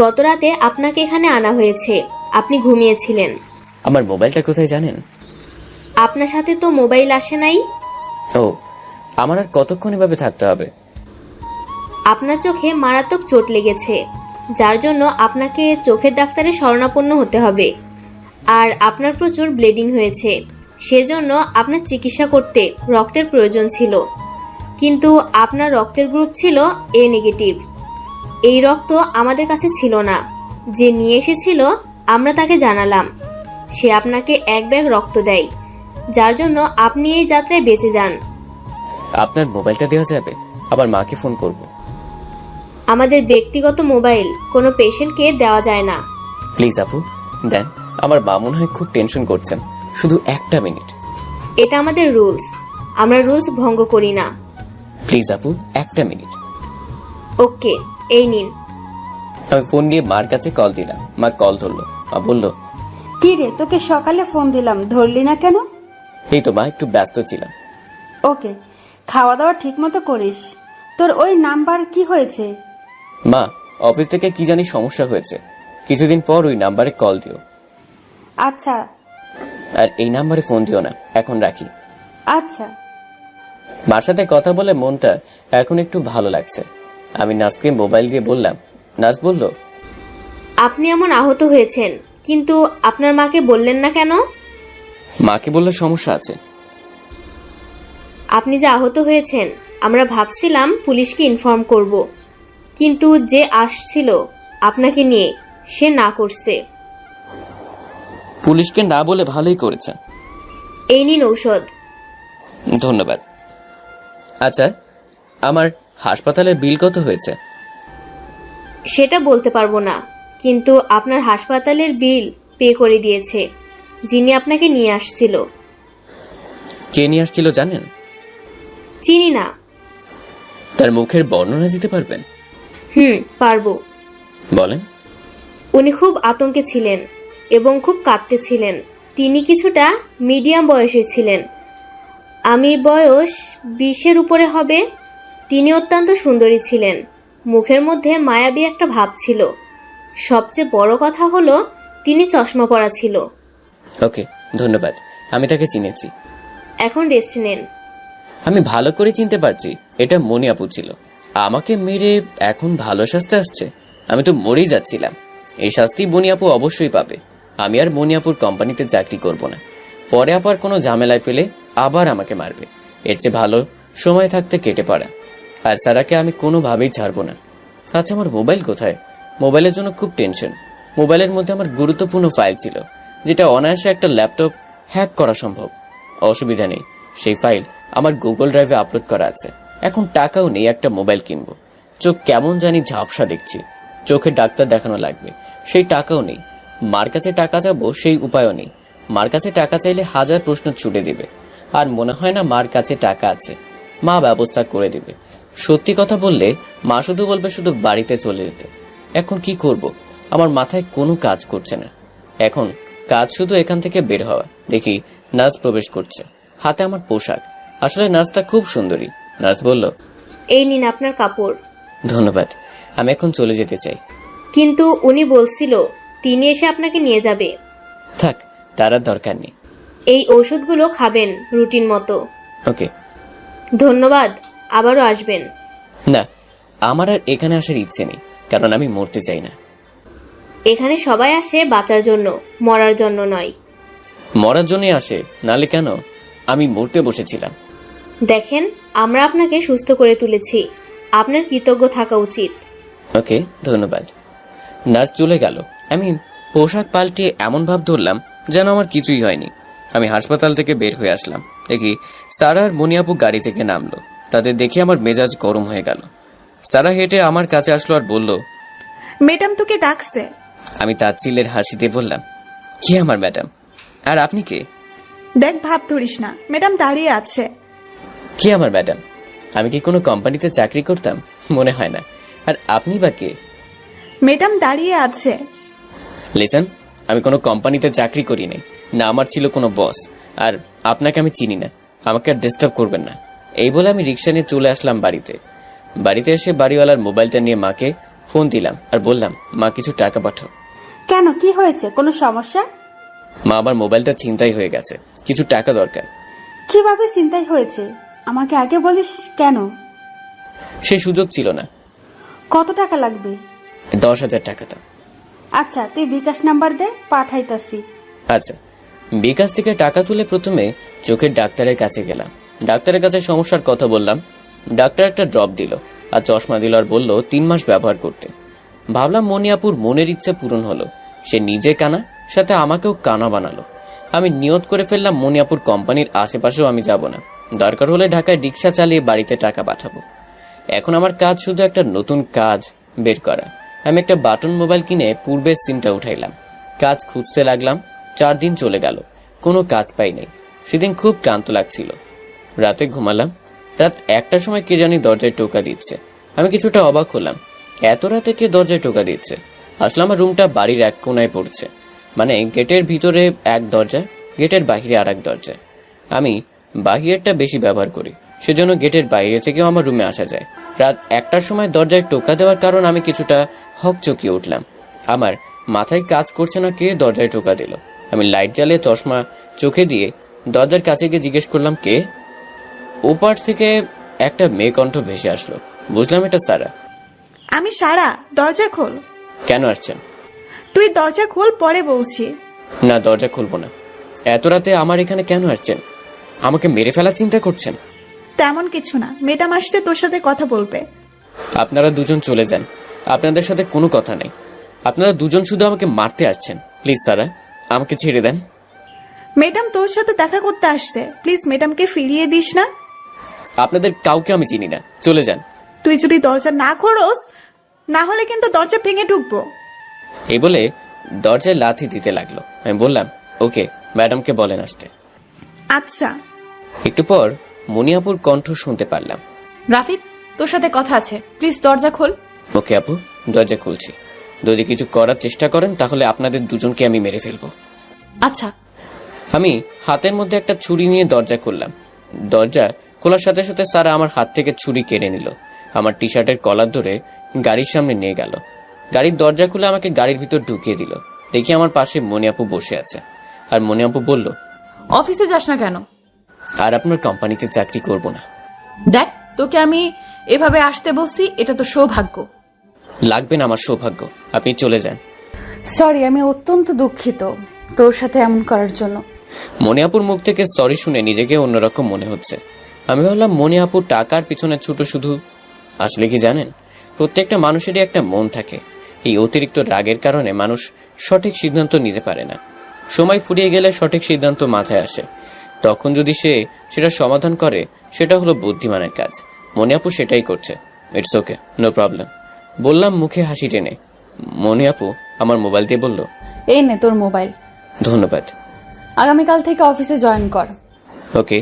গত রাতে আপনাকে এখানে আনা হয়েছে, আপনি ঘুমিয়েছিলেন। আমার মোবাইলটা কোথায় জানেন? আপনার সাথে তো মোবাইল আসে নাই। ও, আমার আর কতক্ষণ এভাবে থাকতে হবে? আপনার চোখে মারাত্মক চোট লেগেছে, যার জন্য আপনাকে চোখের ডাক্তারের শরণাপন্ন হতে হবে। আর আপনার প্রচুর ব্লিডিং হয়েছে, সেজন্য আপনার চিকিৎসা করতে রক্তের প্রয়োজন ছিল, কিন্তু আপনার রক্তের গ্রুপ ছিল এ নেগেটিভ। এই রক্ত আমাদের কাছে ছিল না। যে নিয়ে এসেছিল আমরা তাকে জানালাম, সে আপনাকে 1 ব্যাগ রক্ত দেয়, যার জন্য আপনি এই যাত্রায় বেঁচে যান। আপনার মোবাইলটা দেওয়া যাবে? আবার মাকে ফোন করব। আমাদের ব্যক্তিগত মোবাইল কোনো পেশেন্টকে দেওয়া যায় না। প্লিজ আপু দেন, আমার মা মনে হয় খুব টেনশন করছেন। শুধু 1টা মিনিট। এটা আমাদের রুলস, আমরা রুলস ভঙ্গ করি না। প্লিজ আপু 1টা মিনিট। ওকে, এই নিন। আমি ফোন দিয়ে মার কাছে কল দিলাম। মা কল ধরলো। মা বলল, কি রে, তোকে সকালে ফোন দিলাম, ধরলি না কেন? এই তো মা, একটু ব্যস্ত ছিলাম। ওকে, খাওয়া দাওয়া ঠিক মতো করিস। তোর ওই নাম্বার কি হয়েছে? মা, অফিস থেকে কি জানি সমস্যা হয়েছে, কিছুদিন পর ওই নাম্বারে কল দিও। আচ্ছা আর এই নাম্বারে ফোন দিও না, এখন রাখি। আচ্ছা। মার সাথে কথা বলে মনটা এখন একটু ভালো লাগছে। আমি নার্সকে মোবাইল দিয়ে বললাম। নার্স বলল, আপনি এমন আহত হয়েছেন, কিন্তু আপনার মাকে বললেন না কেন? মাকে বললে সমস্যা আছে। আপনি যে আহত হয়েছেন, আমরা ভাবছিলাম পুলিশকে ইনফর্ম করব, কিন্তু যে আসছিল আপনাকে নিয়ে, সে না করছে। পুলিশকে না বলে ভালোই করেছে। এই নিন ঔষধ। ধন্যবাদ। আচ্ছা, আমার হাসপাতালের বিল কত হয়েছে? সেটা বলতে পারবো না, কিন্তু আপনার হাসপাতালের বিল পে করে দিয়েছে যিনি আপনাকে নিয়ে আসছিল। কে নিয়ে আসছিল জানেন? চিনি না। তার মুখের বর্ণনা দিতে পারবেন? পারবো। বলেন। উনি খুব আতঙ্কে ছিলেন এবং খুব কাঁদতেছিলেন। তিনি কিছুটা মিডিয়াম বয়সের ছিলেন। আমি বয়স 20-এর উপরে হবে। তিনি অত্যন্ত সুন্দরী ছিলেন। মুখের মধ্যে মায়াবী একটা ভাব ছিল। সবচেয়ে বড় কথা হলো তিনি চশমা পরা ছিল। ওকে, ধন্যবাদ, আমি তাকে চিনেছি। এখন রেস্ট নেন। আমি ভালো করে চিনতে পারছি এটা মনি আপু ছিল। আমাকে মেরে এখন ভালো শাস্তি আসছে। আমি তো মরেই যাচ্ছিলাম। এই শাস্তি মনি আপু অবশ্যই পাবে। আমি আর মনি আপুর কোম্পানিতে চাকরি করব না। পরে আবার কোনো ঝামেলায় ফেলে আবার আমাকে মারবে। এর চেয়ে ভালো সময় থাকতে কেটে পড়া। আর সারাকে আমি কোনোভাবেই ছাড়বো না। আচ্ছা, আমার মোবাইল কোথায়? মোবাইলের জন্য খুব টেনশন। মোবাইলের মধ্যে আমার গুরুত্বপূর্ণ ফাইল ছিল, যেটা অনায়াসে একটা ল্যাপটপ হ্যাক করা সম্ভব। অসুবিধা নেই, সেই ফাইল আমার গুগল ড্রাইভে আপলোড করা আছে। এখন টাকাও নেই একটা মোবাইল কিনবো। চোখ কেমন জানি ঝাপসা দেখছি। চোখে ডাক্তার দেখানো লাগবে, সেই টাকাও নেই। মার কাছে টাকা চাবো, সেই উপায়ও নেই। মার কাছে টাকা চাইলে 1000 প্রশ্ন ছুটে দিবে। আর মনে হয় না মার কাছে টাকা আছে। মা ব্যবস্থা করে দিবে। সত্যি কথা বললে মা শুধু বলবে শুধু বাড়িতে চলে যেতে। এখন কি করব? আমার মাথায় কোনো কাজ করছে না। এখন কাজ শুধু এখান থেকে বের হওয়া। দেখি নার্স প্রবেশ করছে, হাতে আমার পোশাক। আসলে নার্সটা খুব সুন্দরী। নার্স বলল, এই নিন আপনার কাপড়। ধন্যবাদ, আমি এখন চলে যেতে চাই। কিন্তু উনি বলছিল তিনি এসে আপনাকে নিয়ে যাবে। থাক, তার আর দরকার নেই। এই ওষুধগুলো খাবেন রুটিন মতো। ওকে। ধন্যবাদ, আবারও আসবেন। না, আমার আর এখানে আসার ইচ্ছে নেই, কারণ আমি মরতে চাই না। এখানে সবাই আসে বাঁচার জন্য, মরার জন্য নয়। মরার জন্যই আসে, নালে কেন? আমি মরতে বসেছিলাম। দেখেন, আমরা আপনাকে সুস্থ করে তুলেছি, আপনার কৃতজ্ঞ থাকা উচিত। ওকে, ধন্যবাদ। নার্স চলে গেল। আমি পোশাক পাল্টে এমন ভাব ধরলাম যেন আমার কিছুই হয়নি। আমি হাসপাতাল থেকে বের হয়ে আসলাম। দেখি সারা আর মনিয়াপু গাড়ি থেকে নামলো। তাদের দেখে আমার মেজাজ গরম হয়ে গেল। সারা হেঁটে আমার কাছে আসলো আর বলল, ম্যাডাম তোকে ডাকছে। আমি তাচ্ছিল্যের হাসিতে বললাম, কি আমার ম্যাডাম? আর আপনি কে? দেখ, ভাব ধরিস না, ম্যাডাম দাঁড়িয়ে আছে। কি আমার ম্যাডাম? আমি কি কোনো কোম্পানিতে চাকরি করতাম? মনে হয় না। আর আপনি বা কে? ম্যাডাম দাঁড়িয়ে আছে। লিসেন, আমি কোনো কোম্পানিতে চাকরি করি নাই, না আমার ছিল কোনো বস। আর আপনাকে আমি চিনি না, আমাকে আর ডিস্টার্ব করবেন না। এই বলে আমি রিক্সা নিয়ে চলে আসলাম বাড়িতে। বাড়িতে এসে বাড়িওয়ালার মোবাইলটা নিয়ে মাকে ফোন দিলাম আর বললাম, মা কিছু টাকা পাঠাও। কেন, কি হয়েছে? কোনো সমস্যা? মা, আমার মোবাইলটা ছিনতাই হয়ে গেছে, কিছু টাকা দরকার। কিভাবে চিন্তাই হয়েছে? আমাকে আগে বলিস কেন? সে সুযোগ ছিল না। কত টাকা লাগবে? 10,000 টাকা তো। আচ্ছা, তুই বিকাশ নাম্বার দে, পাঠাইতাছি। আচ্ছা। বিকাশ থেকে টাকা তুলে প্রথমে চোখের ডাক্তারের কাছে গেলাম। ডাক্তারের কাছে সমস্যার কথা বললাম। ডাক্তার একটা ড্রপ দিল আর চশমা দিল আর বলল 3 মাস ব্যবহার করতে। ভাবলাম মনিয়াপুর মনের ইচ্ছা পূরণ হলো। সে নিজে কানা, সাথে আমাকেও কানা বানালো। আমি নিয়ত করে ফেললাম মনিয়াপুর কোম্পানির আশেপাশেও আমি যাব না। দরকার হলে ঢাকায় রিক্সা চালিয়ে বাড়িতে টাকা পাঠাবো। এখন আমার কাজ শুধু একটা নতুন কাজ বের করা। আমি একটা বাটন মোবাইল কিনে পূর্বের সিমটা উঠাইলাম। কাজ খুঁজতে লাগলাম। 4 দিন চলে গেল, কোনো কাজ পাই নাই। সেদিন খুব ক্লান্ত লাগছিল। রাতে ঘুমালাম। রাত 1টার সময় কে জানি দরজায় টোকা দিচ্ছে। আমি কিছুটা অবাক হলাম, এত রাতে কে দরজায় টোকা দিচ্ছে। আসলে আমার রুমটা বাড়ির এক কোনায় পড়ছে, মানে গেটের ভিতরে এক দরজা, গেটের বাইরে আর এক দরজা। আমি বাহিরেরটা বেশি ব্যবহার করি, সেজন্য গেটের বাইরে থেকেও আমার রুমে আসা যায়। রাত 1টার সময় দরজায় টোকা দেওয়ার কারণ আমি কিছুটা হকচকিয়ে উঠলাম। আমার মাথায় কাজ করছে না কে দরজায় টোকা দিল। আমি লাইট জ্বালিয়ে চশমা চোখে দিয়ে দরজার কাছে গিয়ে জিজ্ঞেস করলাম কে। ওপার থেকে একটা মেয়ে কণ্ঠ ভেসে আসলো। বুঝলাম এটা সারা। আমি সারা, দরজা খোল। কেন আসছেন? তুই দরজা খোল, পরে বলছি। না, দরজা খুলবো না। এত রাতে আমার এখানে কেন আসছেন? আমাকে মেরে ফেলার চিন্তা করছেন? তেমন কিছু না, ম্যাডাম আসতে তোর সাথে কথা বলবে। আপনারা দুজন চলে যান, আপনাদের সাথে কোনো কথা নেই। আপনারা দুজন শুধু আমাকে মারতে আসছেন। প্লিজ সারা, আমাকে ছেড়ে দেন। ম্যাডাম তোর সাথে দেখা করতে আসছে, প্লিজ ম্যাডামকে ফিরিয়ে দিস না। আপনাদের কাউকে আমি চিনি না, চলে যান। তুই যদি দরজা না খোলস, না হলে কিন্তু দরজা ভেঙে ঢুকবো। এই বলে দরজায় লাথি দিতে লাগলো। আমি বললাম ওকে, ম্যাডামকে বলেন আসতে। আচ্ছা। একটু পর মুনিয়াপুর কণ্ঠ শুনতে পারলাম। রাফিদ, তোর সাথে কথা আছে, প্লিজ দরজা খোল। ওকে আপু, দরজা খুলছি। যদি কিছু করার চেষ্টা করেন তাহলে আপনাদের দুজনকে আমি মেরে ফেলবো। আচ্ছা। আমি হাতের মধ্যে একটা ছুরি নিয়ে দরজা খুললাম। দরজা খোলার সাথে সাথে সারা আমার হাত থেকে ছুরি কেড়ে নিল। আমার টি শার্টের কলার ধরে গাড়ির সামনে নিয়ে গেল। গাড়ির দরজা খুলে আমাকে গাড়ির ভিতর ঢুকিয়ে দিল। দেখি আমার পাশে মনিয়াপু বসে আছে। আর মনিয়াপু বলল, অফিসে যাস না কেন? আর আপনার কোম্পানিতে চাকরি করব না। দেখ, তোকে আমি এভাবে আসতে বলছি, এটা তো সৌভাগ্য। লাগবে না আমার সৌভাগ্য, আপনি চলে যান। সরি, আমি অত্যন্ত দুঃখিত তোর সাথে এমন করার জন্য। মনিয়াপুর মুখ থেকে সরি শুনে নিজেকে অন্যরকম মনে হচ্ছে। আমি ভাবলাম মনিয়াপুর টাকার পিছনে ছোট শুধু। আসলে কি জানেন, প্রত্যেকটা মানুষেরই একটা মন থাকে। এই অতিরিক্ত রাগের কারণে মানুষ সঠিক সিদ্ধান্ত নিতে পারে না। সময় ফুরিয়ে গেলে সঠিক সিদ্ধান্ত মাথায় আসে। তখন যদি সে সেটা সমাধান করে, সেটা হলো বুদ্ধিমানের কাজ। মনিয়াপু সেটাই করছে। ইটস ওকে, নো প্রবলেম, বললাম মুখে হাসি টেনে। মনিয়াপু আমার মোবাইল দিয়ে বলল, এই নে তোর মোবাইল। ধন্যবাদ। আগামীকাল থেকে অফিসে জয়েন কর। ওকে,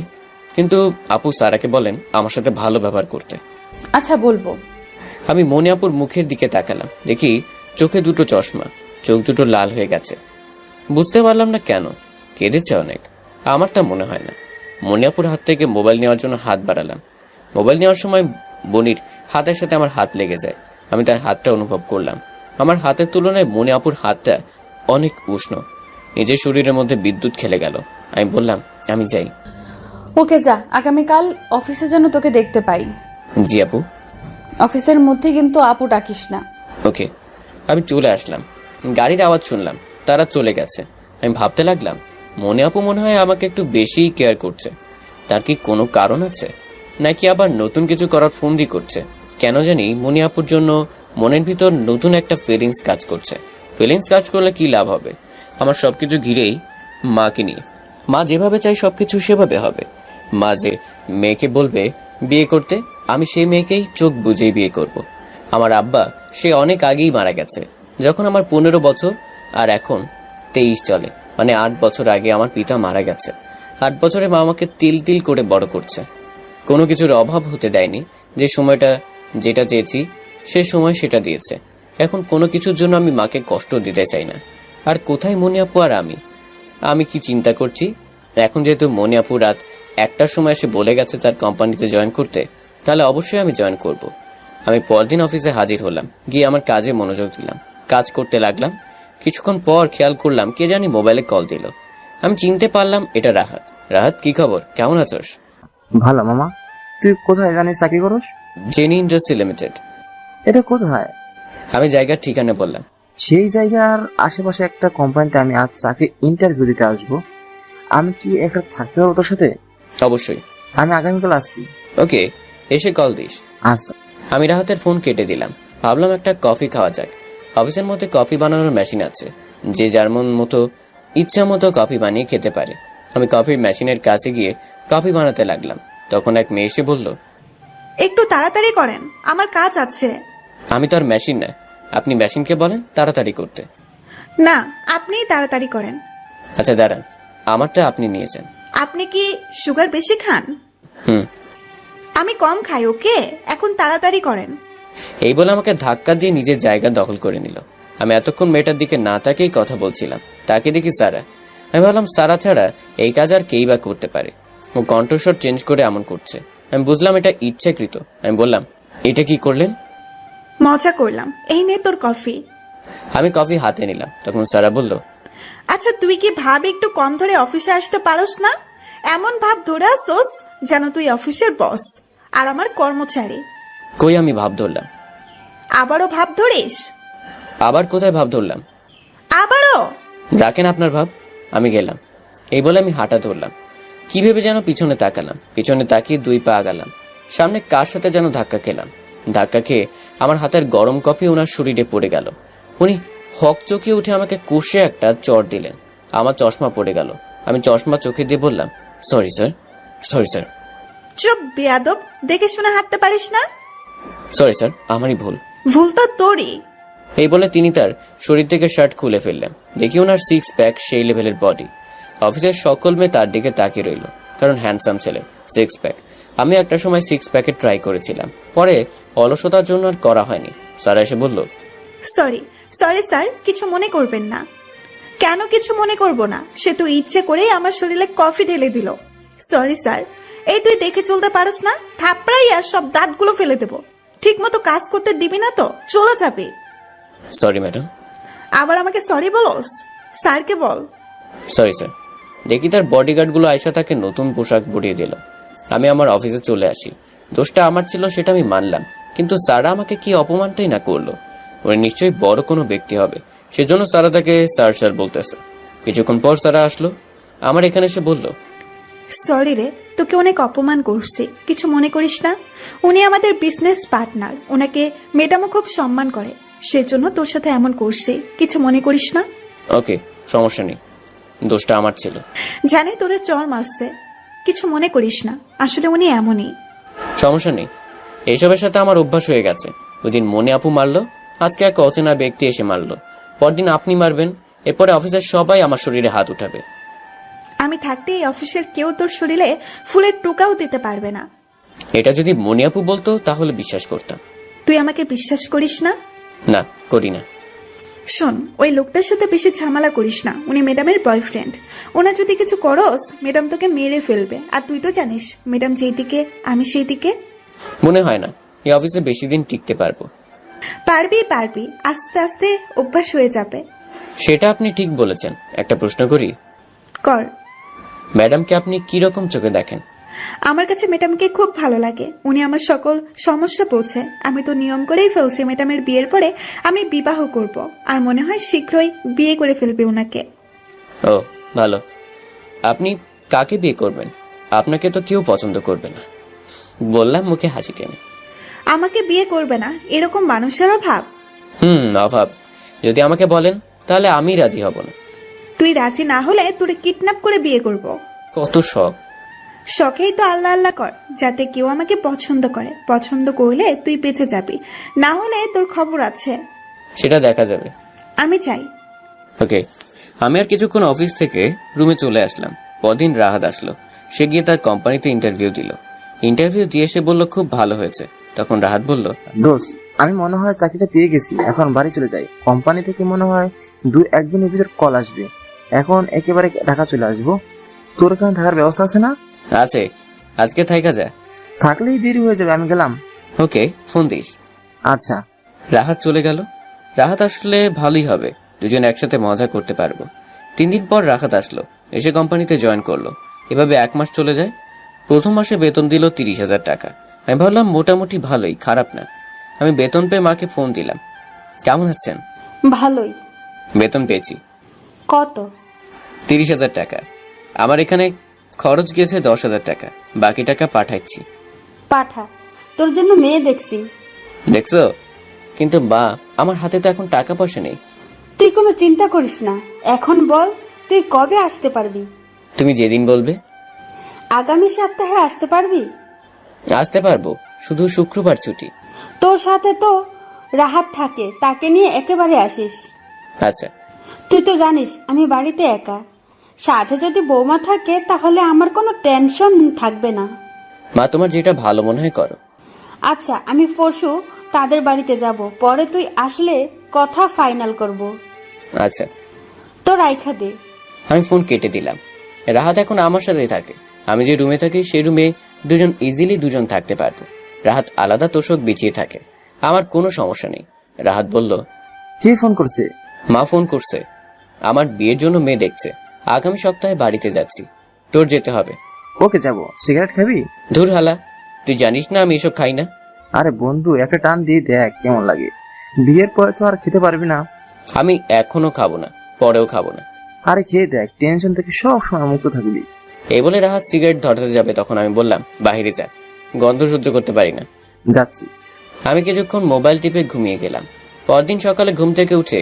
কিন্তু আপু সারাকে বলেন আমার সাথে ভালো ব্যবহার করতে। আচ্ছা, বলবো। আমি মনিয়াপুর মুখের দিকে তাকালাম। দেখি চোখে দুটো চশমা, চোখ দুটো লাল হয়ে গেছে। বুঝতে পারলাম না কেন, কেঁদেছে অনেক। আমারটা মনে হয় না। মনিয়াপুর হাত থেকে মোবাইল নেওয়ার জন্য হাত বাড়ালাম। মোবাইল নেওয়ার সময় বনির হাতের সাথে আমার হাত লেগে যায়। আমি তার হাতটা অনুভব করলাম। আমার হাতের তুলনায় মনিয়াপুর হাতটা অনেক উষ্ণ। নিজের শরীরের মধ্যে বিদ্যুৎ খেলে গেল। আমি বললাম আমি যাই। ওকে যা, আগামীকাল অফিসে যেন তোকে দেখতে পাই। জি আপু। অফিসের মধ্যে কিন্তু আপু ডাকিস না। ওকে। আমি চলে আসলাম। গাড়ির আওয়াজ শুনলাম, তারা চলে গেছে। আমি ভাবতে লাগলাম মনে আপু মনে হয় আমাকে একটু বেশি কেয়ার করছে। তার কি কোনো কারণ আছে, নাকি আবার নতুন কিছু করার ফন্দি করছে? কেন জানি মনি আপুর জন্য মনের ভিতর নতুন একটা ফিলিংস কাজ করছে। ফিলিংস কাজ করলে কি লাভ হবে? আমার সবকিছু ঘিরেই মাকে নিয়ে। মা যেভাবে চাই সবকিছু সেভাবে হবে। মা যে মেয়েকে বলবে বিয়ে করতে, আমি সেই মেয়েকেই চোখ বুঝেই বিয়ে করব। আমার আব্বা সে অনেক আগেই মারা গেছে, যখন আমার 15 বছর, আর এখন 23 চলে। মানে 8 বছর আগে আমার পিতা মারা গেছে। 8 বছরে মা আমাকে তিল তিল করে বড় করছে। কোনো কিছুর অভাব হতে দেয়নি। যে সময়টা যেটা চেয়েছি সে সময় সেটা দিয়েছে। এখন কোনো কিছুর জন্য আমি মাকে কষ্ট দিতে চাই না। আর কোথায় মনি আপু আর আমি কি চিন্তা করছি, এখন যেহেতু মনি আপু রাত 1টার সময় এসে বলে গেছে তার কোম্পানিতে জয়েন করতে, তাহলে অবশ্যই আমি জয়েন করব। আমি পরদিন অফিসে হাজির হলাম। গিয়ে আমার কাজে মনোযোগ দিলাম, কাজ করতে লাগলাম। কিছুক্ষণ পর খেয়াল করলাম কে জানি মোবাইলে কল দিল। আমি চিনতে পারলাম এটা রাহাত। রাহাত, কি খবর, কেমন আছোস? ভালো মামা। তুই কোথায় জানিস চাকরি করস? Jenny industry limited. এটা কোথায়? আমি জায়গার ঠিকানা বললাম। সেই জায়গার আশেপাশে একটা কোম্পানিতে আমি আজ চাকরি ইন্টারভিউ দিতে আসবো। আমি কি এখানে থাকতে পারবো তোর সাথে? অবশ্যই। আমি আগামীকাল আসছি। ওকে, এসে কল দিস। আচ্ছা। আমি রাহাতের ফোন কেটে দিলাম। ভাবলাম একটা কফি খাওয়া যাক। অফিসের মধ্যে কফি বানানোর মেশিন আছে, যে যার মতো ইচ্ছা মতো কফি বানিয়ে খেতে পারে। আমি কফির মেশিনের কাছে গিয়ে কফি বানাতে লাগলাম। তখন এক মেয়ে এসে বলল, একটু তাড়াতাড়ি করেন, আমার কাজ আছে। আমি তো আর মেশিন না, আপনি মেশিনকে বলেন তাড়াতাড়ি করতে। না, আপনিই তাড়াতাড়ি করেন। আচ্ছা দাঁড়ান, আমারটা আপনি নিয়ে যান। আপনি কি সুগার বেশি খান? হুম। আমি কম খাই। ওকে, এখন তাড়াতাড়ি করেন। এই বলে আমাকে ধাক্কা দিয়ে নিজের জায়গা দখল করে নিল। আমি এতক্ষণ মেয়েটার দিকে না তাকেই কথা বলছিলাম, তাকে দেখি সারা। আমি ভাবলাম সারা ছাড়া এই কাজ আর কেই বা করতে পারে। ও কণ্ঠস্বর চেঞ্জ করে এমন করছে, আমি বুঝলাম এটা ইচ্ছাকৃত। আমি বললাম, এটা কি করলেন? মজা করলাম, এই নে তোর কফি। আমি কফি হাতে নিলাম, তখন সারা বলল, আচ্ছা তুই কি ভাব একটু কম ধরে অফিসে আসতে পারোস না? এমন ভাব ধরে আসোস যেন তুই অফিসের বস আর আমার কর্মচারী। কই আমি ভাব ধরলাম? আবারও ভাব ধরিস? আবার কোথায় ভাব ধরলাম? আবারও? রাখেন আপনার ভাব, আমি গেলাম। এই বলে আমি হাঁটা ধরলাম। কি ভেবে যেন পিছনে তাকালাম, পিছনে তাকিয়ে 2 পা আগালাম। সামনে কার সাথে যেন ধাক্কা খেলাম। ধাক্কা খেয়ে আমার হাতের গরম কফি ওনার শরীরে পড়ে গেল। উনি হক চকিয়ে উঠে আমাকে কষে একটা চড় দিলেন। আমার চশমা পড়ে গেল। আমি চশমা চোখে দিয়ে বললাম, সরি স্যার, সরি স্যার। চুপ বেয়াদব, দেখে শুনে হাঁটতে পারিস না? সরি স্যার, আমারই ভুল। ভুল তো তোরই। এই বলে তিনি তার শরীর থেকে শার্ট খুলে ফেললেন। দেখি ওনার 6 প্যাক, সেই লেভেলের বডি। অফিসের সকল মেয়ে তার দিকে তাকিয়ে রইল, কারণ হ্যান্ডসাম ছেলে, 6 প্যাক। আমি একটা সময় 6 প্যাকে ট্রাই করেছিলাম, পরে অলসতার জন্য আর করা হয়নি। সারা এসে বলল, সরি সরি স্যার, কিছু মনে করবেন না। কেন কিছু মনে করব না? সে তো ইচ্ছে করেই আমার শরীরে কফি ঢেলে দিল। Sorry sir. এই তুই দেখে চলতে পারস না? থাপড়াই আর সব দাঁতগুলো ফেলে দেবো। ঠিক মতো কাজ করতে দিবি না তো চলে যাবে। Sorry madam. আবার আমাকে সরি বলস? স্যারকে বল। Sorry sir. দেখি তার বডিগার্ডগুলো আয়সা তাকে নতুন পোশাক পরিয়ে দিল। আমি আমার অফিসে চলে আসি। দোষটা আমার ছিল সেটা আমি মানলাম, কিন্তু সারা আমাকে কি অপমানটাই না করলো। উনি নিশ্চয়ই বড় কোনো ব্যক্তি হবে, সেজন্য সারা তাকে স্যার স্যার বলতেছে। কিছুক্ষণ পর সারা আসলো, আমার এখানে এসে বলল, সরি রে, তোকে অনেক অপমান করছি, কিছু মনে করিস না। উনি আমাদের বিজনেস পার্টনার, ওনাকে ম্যাডামও খুব সম্মান করে, সেজন্য তোর সাথে এমন করছি, কিছু মনে করিস না। ওকে, সমস্যা নেই, দোষটা আমার ছিল। জানি তোরে চর মারছে, কিছু মনে করিস না, আসলে উনি এমনই। সমস্যা নেই, এইসবের সাথে আমার অভ্যাস হয়ে গেছে। ওইদিন মনে আপু মারলো, আজকে এক অচেনা ব্যক্তি এসে মারলো, পরদিন আপনি মারবেন, এরপরে অফিসের সবাই আমার শরীরে হাত উঠাবে। আমি থাকতে এই অফিসের কেউ তোর শরীরে ফুলের টোকাও দিতে পারবে না। এটা যদি মনি আপু বলতো তাহলে বিশ্বাস করতাম। তুই আমাকে বিশ্বাস করিস না? না, করি না। শোন, ওই লোকটার সাথে বেশি ঝামেলা করিস না, উনি ম্যাডামের বয়ফ্রেন্ড। ওনা যদি কিছু করস, ম্যাডাম তোকে মেরে ফেলবে, আর তুই তো জানিস ম্যাডাম যেই দিকে আমি সেই দিকে। মনে হয় না এই অফিসে বেশি দিন টিকতে পারবো। পারবি পারবি, আস্তে আস্তে অভ্যাস হয়ে যাবে। সেটা আপনি ঠিক বলেছেন। একটা প্রশ্ন করি? কর। ম্যাডামকে আপনি কি রকম চোখে দেখেন? আমার কাছে ম্যাডামকে খুব ভালো লাগে, উনি আমার সকল সমস্যা বোঝে। আমি তো নিয়ম করেই ফেলছি ম্যাডামের বিয়ের পরে আমি বিবাহ করব, আর মনে হয় শীঘ্রই বিয়ে করে ফেলবে ওনাকে। ও ভালো। আপনি কাকে বিয়ে করবেন? আপনাকে তো কেউ পছন্দ করবে না, বললাম মুখে হাসি টেনে। আমাকে বিয়ে করবে না এরকম মানুষের অভাব? অভাব। যদি আমাকে বলেন তাহলে আমি রাজি হব না। তুই রাজি না হলে তোরে কিডন্যাপ করে বিয়ে করব। কত শখ! শখেই তো আল্লাহ আল্লাহ কর, যাতে কেউ আমাকে পছন্দ করে। পছন্দ করলে তুই বেঁচে যাবি, না হলে তোর খবর আছে। সেটা দেখা যাবে। আমি চাই। ওকে। আমি আর কিছুক্ষণ অফিস থেকে রুমে চলে আসলাম। পরদিন রাহাত আসলো। সে গিয়ে তার কোম্পানিতে ইন্টারভিউ দিল। ইন্টারভিউ দিয়ে সে বলল খুব ভালো হয়েছে। তখন রাহাত বলল, দোষ, আমি মনে হয় চাকরিটা পেয়ে গেছি, এখন বাড়ি চলে যাই। কোম্পানি থেকে মনে হয় 2-1 দিনের ভিতর কল আসবে। এখন একেবারে ঢাকা চলে আসবো। তোর এখানে থাকার ব্যবস্থা আছে না? আছে, আজকে থাইকা যা। থাকলেই দেরি হয়ে যাবে, আমি গেলাম। ওকে, ফোন দিস। আচ্ছা। রাহাত চলে গেল। রাহাত আসলে ভালোই হবে, দুজন একসাথে মজা করতে পারবো। 3 দিন পর রাহাত আসলো, এসে কোম্পানিতে জয়েন করলো। এভাবে 1 মাস চলে যায়। প্রথম মাসে বেতন দিল 30,000 টাকা। আমি ভাবলাম মোটামুটি ভালোই, খারাপ না। আমি বেতন পেয়ে মাকে ফোন দিলাম, কেমন আছেন? ভালোই। বেতন পেয়েছি। কত? 30,000 টাকা। আমার এখানে খরচ গিয়েছে 10,000 টাকা, বাকি টাকা পাঠাচ্ছি। পাঠা, তোর জন্য মেয়ে দেখছি। দেখছো? কিন্তু মা, আমার হাতে তো এখন টাকা পয়সা নেই। তুই কোনো চিন্তা করিস না, এখন বল তুই কবে আসতে পারবি? তুমি যেদিন বলবে। আগামী সপ্তাহে আসতে পারবি? আসতে পারবো, শুধু শুক্রবার ছুটি। তোর সাথে তো রাহাত থাকে, তাকে নিয়ে একেবারে আসিস। আচ্ছা। তুই তো জানিস আমি বাড়িতে একা, সাথে যদি বৌমা থাকে তাহলে আমার কোনো টেনশন থাকবে না। মা, তোমার যেটা ভালো মনে হয় করো। আচ্ছা, আমি পরশু তাদের বাড়িতে যাব, পরে তুই আসলে কথা ফাইনাল করব। আচ্ছা। তো রাইখা দে। আমি ফোন কেটে দিলাম। রাহাত এখন আমার সাথেই থাকে। আমি যে রুমে থাকি সেই রুমে ইজিলি দুজন থাকতে পারবো। রাহাত আলাদা তোষক বিছিয়ে থাকে, আমার কোনো সমস্যা নেই। রাহাত বলল, কে ফোন করছে? মা ফোন করছে, আমার বিয়ের জন্য মেয়ে দেখছে। আগামী সপ্তাহে বাড়িতে যাচ্ছি, তোর যেতে হবে। ওকে, যাব। সিগারেট খাবি? ধুর হালা, তুই জানিস না আমি এসব খাই না। আরে বন্ধু, একটা টান দিয়ে দেখ কেমন লাগে। বিয়ের পরে তো আর খেতে পারবি না। আমি এখনো খাবো না, পরেও খাবো না। আরে খেয়ে দেখ, টেনশন থেকে সব সময় মুক্ত থাকবি। এই বলে রাহাত সিগারেট ধরতে যাবে, তখন আমি বললাম, বাইরে যা, গন্ধ সহ্য করতে পারি না। যাচ্ছি। আমি কিছুক্ষণ মোবাইল টিপে ঘুমিয়ে গেলাম। পরদিন সকালে ঘুম থেকে উঠে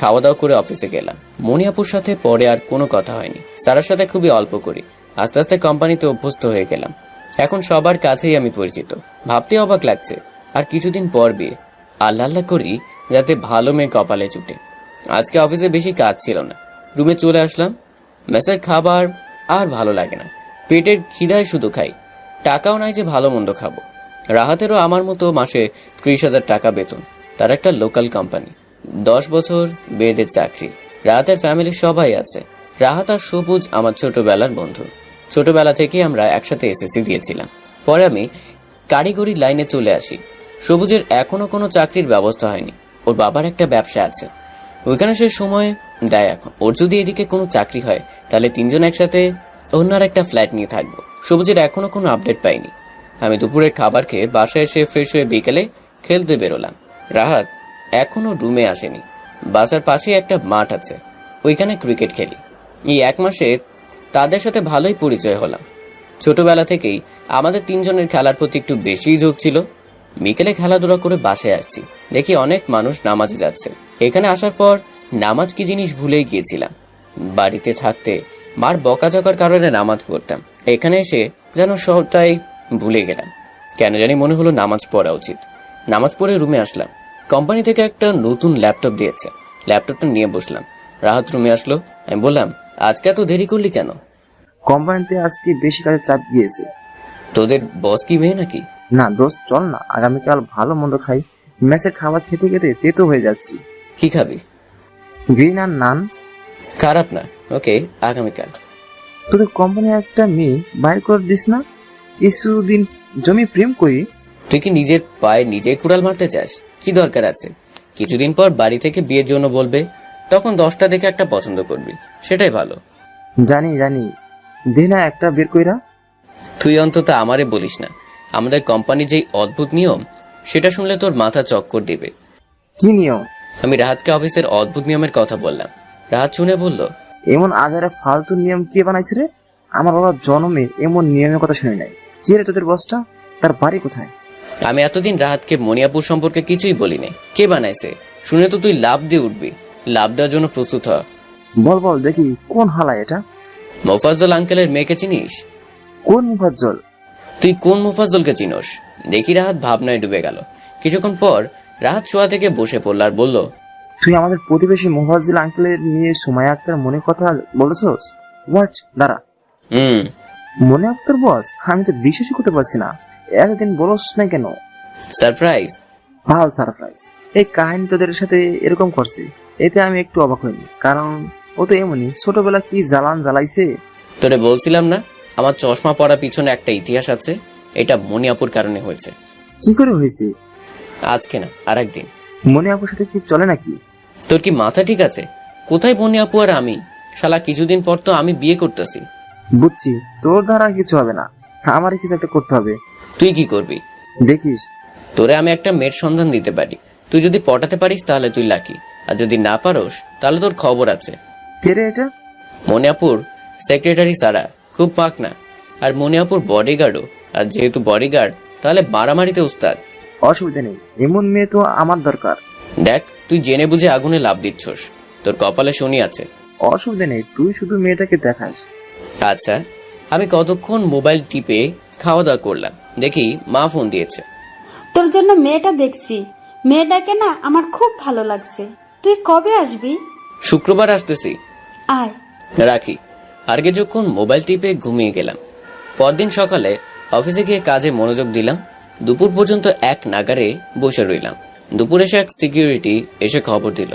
খাওয়া দাওয়া করে অফিসে গেলাম। মনিয়াপুর সাথে পরে আর কোনো কথা হয়নি। সারার সাথে খুবই অল্প করি। আস্তে আস্তে কোম্পানিতে অভ্যস্ত হয়ে গেলাম। এখন সবার কাছেই আমি পরিচিত। ভাবতে অবাক লাগছে, আর কিছুদিন পর বিয়ে। আল্লাহ আল্লাহ করি যাতে ভালো মেয়ে কপালে জুটে। আজকে অফিসে বেশি কাজ ছিল না, রুমে চলে আসলাম। মেসের খাবার আর ভালো লাগে না, পেটের খিদায় শুধু খাই। টাকাও নাই যে ভালো মন্দ খাবো। রাহাতেরও আমার মতো মাসে 30,000 টাকা বেতন। তার একটা লোকাল কোম্পানি, 10 বছর বেদের চাকরি। রাহাতের ফ্যামিলির সবাই আছে। রাহাত আর সবুজ আমার ছোটবেলার বন্ধু। ছোটবেলা থেকে আমরা একসাথে এসএসসি দিয়েছিলাম। পরে আমি কারিগরি লাইনে চলে আসি। সবুজের এখনো কোনো চাকরির ব্যবস্থা হয়নি। ওর বাবার একটা ব্যবসা আছে, ওইখানে সে সময় দেয়। এখন ওর যদি এদিকে কোনো চাকরি হয় তাহলে তিনজন একসাথে অন্য আর একটা ফ্ল্যাট নিয়ে থাকবো। সবুজের এখনো কোনো আপডেট পাইনি। আমি দুপুরের খাবার খেয়ে বাসায় এসে ফ্রেশ হয়ে বিকেলে খেলতে বেরোলাম। রাহাত এখনো রুমে আসেনি। বাসার পাশে একটা মাঠ আছে, ওইখানে ক্রিকেট খেলি। এই 1 মাসে তাদের সাথে ভালোই পরিচয় হলাম। ছোটবেলা থেকেই আমাদের তিনজনের খেলার প্রতি একটু বেশি ঝোঁক ছিল। বিকেলে খেলাধুলা করে বাসায় আসছি, দেখি অনেক মানুষ নামাজে যাচ্ছে। এখানে আসার পর নামাজ কি জিনিস ভুলেই গিয়েছিলাম। বাড়িতে থাকতে মার বকাঝকার কারণে নামাজ পড়তাম। এখানে এসে যেন সবটাই ভুলে গেলাম। কেন জানি মনে হলো নামাজ পড়া উচিত। নামাজ পড়ে রুমে আসলাম। কোম্পানি থেকে একটা নতুন ল্যাপটপ দিয়েছে, ল্যাপটপটা নিয়ে বসলাম। রাহাত রুমে আসলো। আমি বললাম, আজকে এত দেরি করলি কেন? কোম্পানিতে আজকে বেশি কাজের চাপ গিয়েছে। তোদের বস কি মেয়ে নাকি? না দোস্ত, চল না, আগামীকাল ভালো মন্দ খাই। মেসের খাবার খেতে খেতে তেতো হয়ে যাচ্ছি। কি খাবি? গ্রিন আর নান। খারাপ না, ওকে, আগামীকাল। তোদের কোম্পানির একটা মেয়ে বাইর করে দিস না? কিছুদিন জমি প্রেম করি। তুই কি নিজের পায়ে নিজে কুড়াল মারতে চাস? কি দরকার আছে? কিছুদিন পর বাড়ি থেকে বিয়ের জন্য বলবে, তখন 10টা দেখে একটা পছন্দ করবি, সেটাই ভালো। জানি জানি, দে না একটা বের কইরা। তুই অন্তত আমারে বলিস না। আমাদের কোম্পানির যেই অদ্ভুত নিয়ম, সেটা শুনলে তোর মাথা চক্কর দিবে। কি নিয়ম? আমি রাহাতকে অফিসের অদ্ভুত নিয়মের কথা বললাম। রাহাত শুনে বলল, এমন আজারে ফালতু নিয়ম কে বানাইছে রে? আমার বাবা জন্মে এমন নিয়মের কথা শুনে নাই। কে রে তোদের বসটা? তার বাড়ি কোথায়? আমি এতদিন রাহাতকে মনিয়াপুর সম্পর্কে কিছুই বলিনি। কে বানাইছে শুনে তো তুই লাভ দিয়ে উঠবি। লাভ দেওয়ার জন্য প্রস্তুত হ। বল বল দেখি, কোন হালা এটা? মোফাজ্জল আঙ্কেলের মেয়েকে চিনিস? কোন মুফাজ্জল? তুই কোন মুফাজ্জলকে চিনোস? দেখি রাহাত ভাবনায় ডুবে গেল। কিছুক্ষণ পর রাহাত শোয়া থেকে বসে পড়ল আর বলল, তুই আমাদের প্রতিবেশী মুফাজ্জল আঙ্কেলের মেয়ে সুমাইয়া আক্তার মনের কথা বলতেছস? হোয়াট? দাঁড়া, মনে আক্তার বস? আমি তো বিশ্বাসই করতে পারছি না। এতদিন বলস না কেন? সারপ্রাইজ। ভাল সারপ্রাইজ। এই কাহিনী তোদের সাথে এরকম করছে, এতে আমি একটু অবাক হইনি। কারণ ও তো এমনই, ছোটবেলা কি জ্বালান জ্বালাইছে। তোরে বলছিলাম না আমার চশমা পড়া পিছনে একটা ইতিহাস আছে। এটা মনিয়াপুর কারণে হয়েছে। কি করে হয়েছে? আজকে না, আরেকদিন। মনিয়াপুর সাথে কি চলে নাকি? তোর কি মাথা ঠিক আছে? কোথায় মনিয়াপু আর আমি? শালা কিছুদিন পর তো আমি বিয়ে করতেছি। বুঝছি, তোর দ্বারা কিছু হবে না, আমারই কিছু একটা করতে হবে। তুই কি করবি? দেখিস, তোরে আমি একটা মেয়ের সন্ধান দিতে পারি। তুই যদি পটাতে পারিস তাহলে তুই লাকি, আর যদি না পারোস তাহলে তোর খবর আছে। কে রে এটা? মনিয়াপুর সেক্রেটারি সারা, খুব পাক না। আর মনিয়াপুর বডিগার্ডও। আর যেহেতু বডিগার্ড, তাহলে মারামারিতে উস্তাদ। অসুবিধা নেই, এমন মেয়ে তো আমার দরকার। দেখ, তুই জেনে বুঝে আগুনে লাভ দিচ্ছস, তোর কপালে শনি আছে। অসুবিধা নেই, তুই শুধু মেয়েটাকে দেখাস। আচ্ছা। আমি কতক্ষণ মোবাইল টিপে খাওয়া দাওয়া করলাম, দেখি মা ফোন দিয়েছে। তোর জন্য মেয়েটা দেখছি, মেয়েটাকে না আমার খুব ভালো লাগছে। তুই কবে আসবি? শুক্রবার আসতেছি। আয়। রাখি। আর কিছুক্ষণ মোবাইল টিপে ঘুমিয়ে গেলাম। পরদিন সকালে অফিসে গিয়ে কাজে মনোযোগ দিলাম। দুপুর পর্যন্ত এক নাগারে বসে রইলাম। দুপুরে সে এক সিকিউরিটি এসে খবর দিল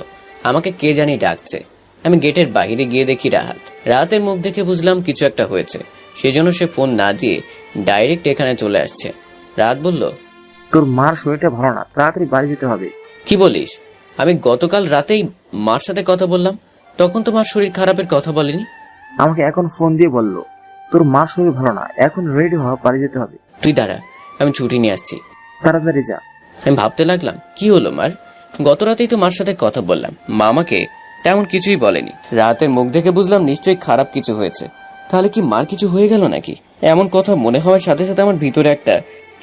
আমাকে কে জানি ডাকছে। আমি গেটের বাইরে গিয়ে দেখি রাহাতের মুখ দেখে বুঝলাম কিছু একটা হয়েছে, সেজন্য সে ফোন না দিয়ে ডাইরেক্ট এখানে চলে আসছে। রাহাত বলল, তোর মার শরীরটা ভালো না, তাড়াতাড়ি বাড়ি যেতে হবে। কি বলিস? আমি গতকাল রাতেই মার সাথে কথা বললাম, তখন তো মার শরীর খারাপের কথা বলেনি। আমাকে এখন ফোন দিয়ে বললো তোর মার শরীর ভালো না, এখন রেডি হওয়া, বাড়ি যেতে হবে। তুই দাঁড়া, আমি ছুটি নিয়ে আসছি। তাড়াতাড়ি যা। আমি ভাবতে লাগলাম কি হলো মার, গত রাতেই তো মার সাথে কথা বললাম, মা আমাকে তেমন কিছুই বলেনি। রাতের মুখ দেখে বুঝলাম নিশ্চয়ই খারাপ কিছু হয়েছে। তাহলে কি মার কিছু হয়ে গেল নাকি? এমন কথা মনে হওয়ার সাথে সাথে আমার ভিতরে একটা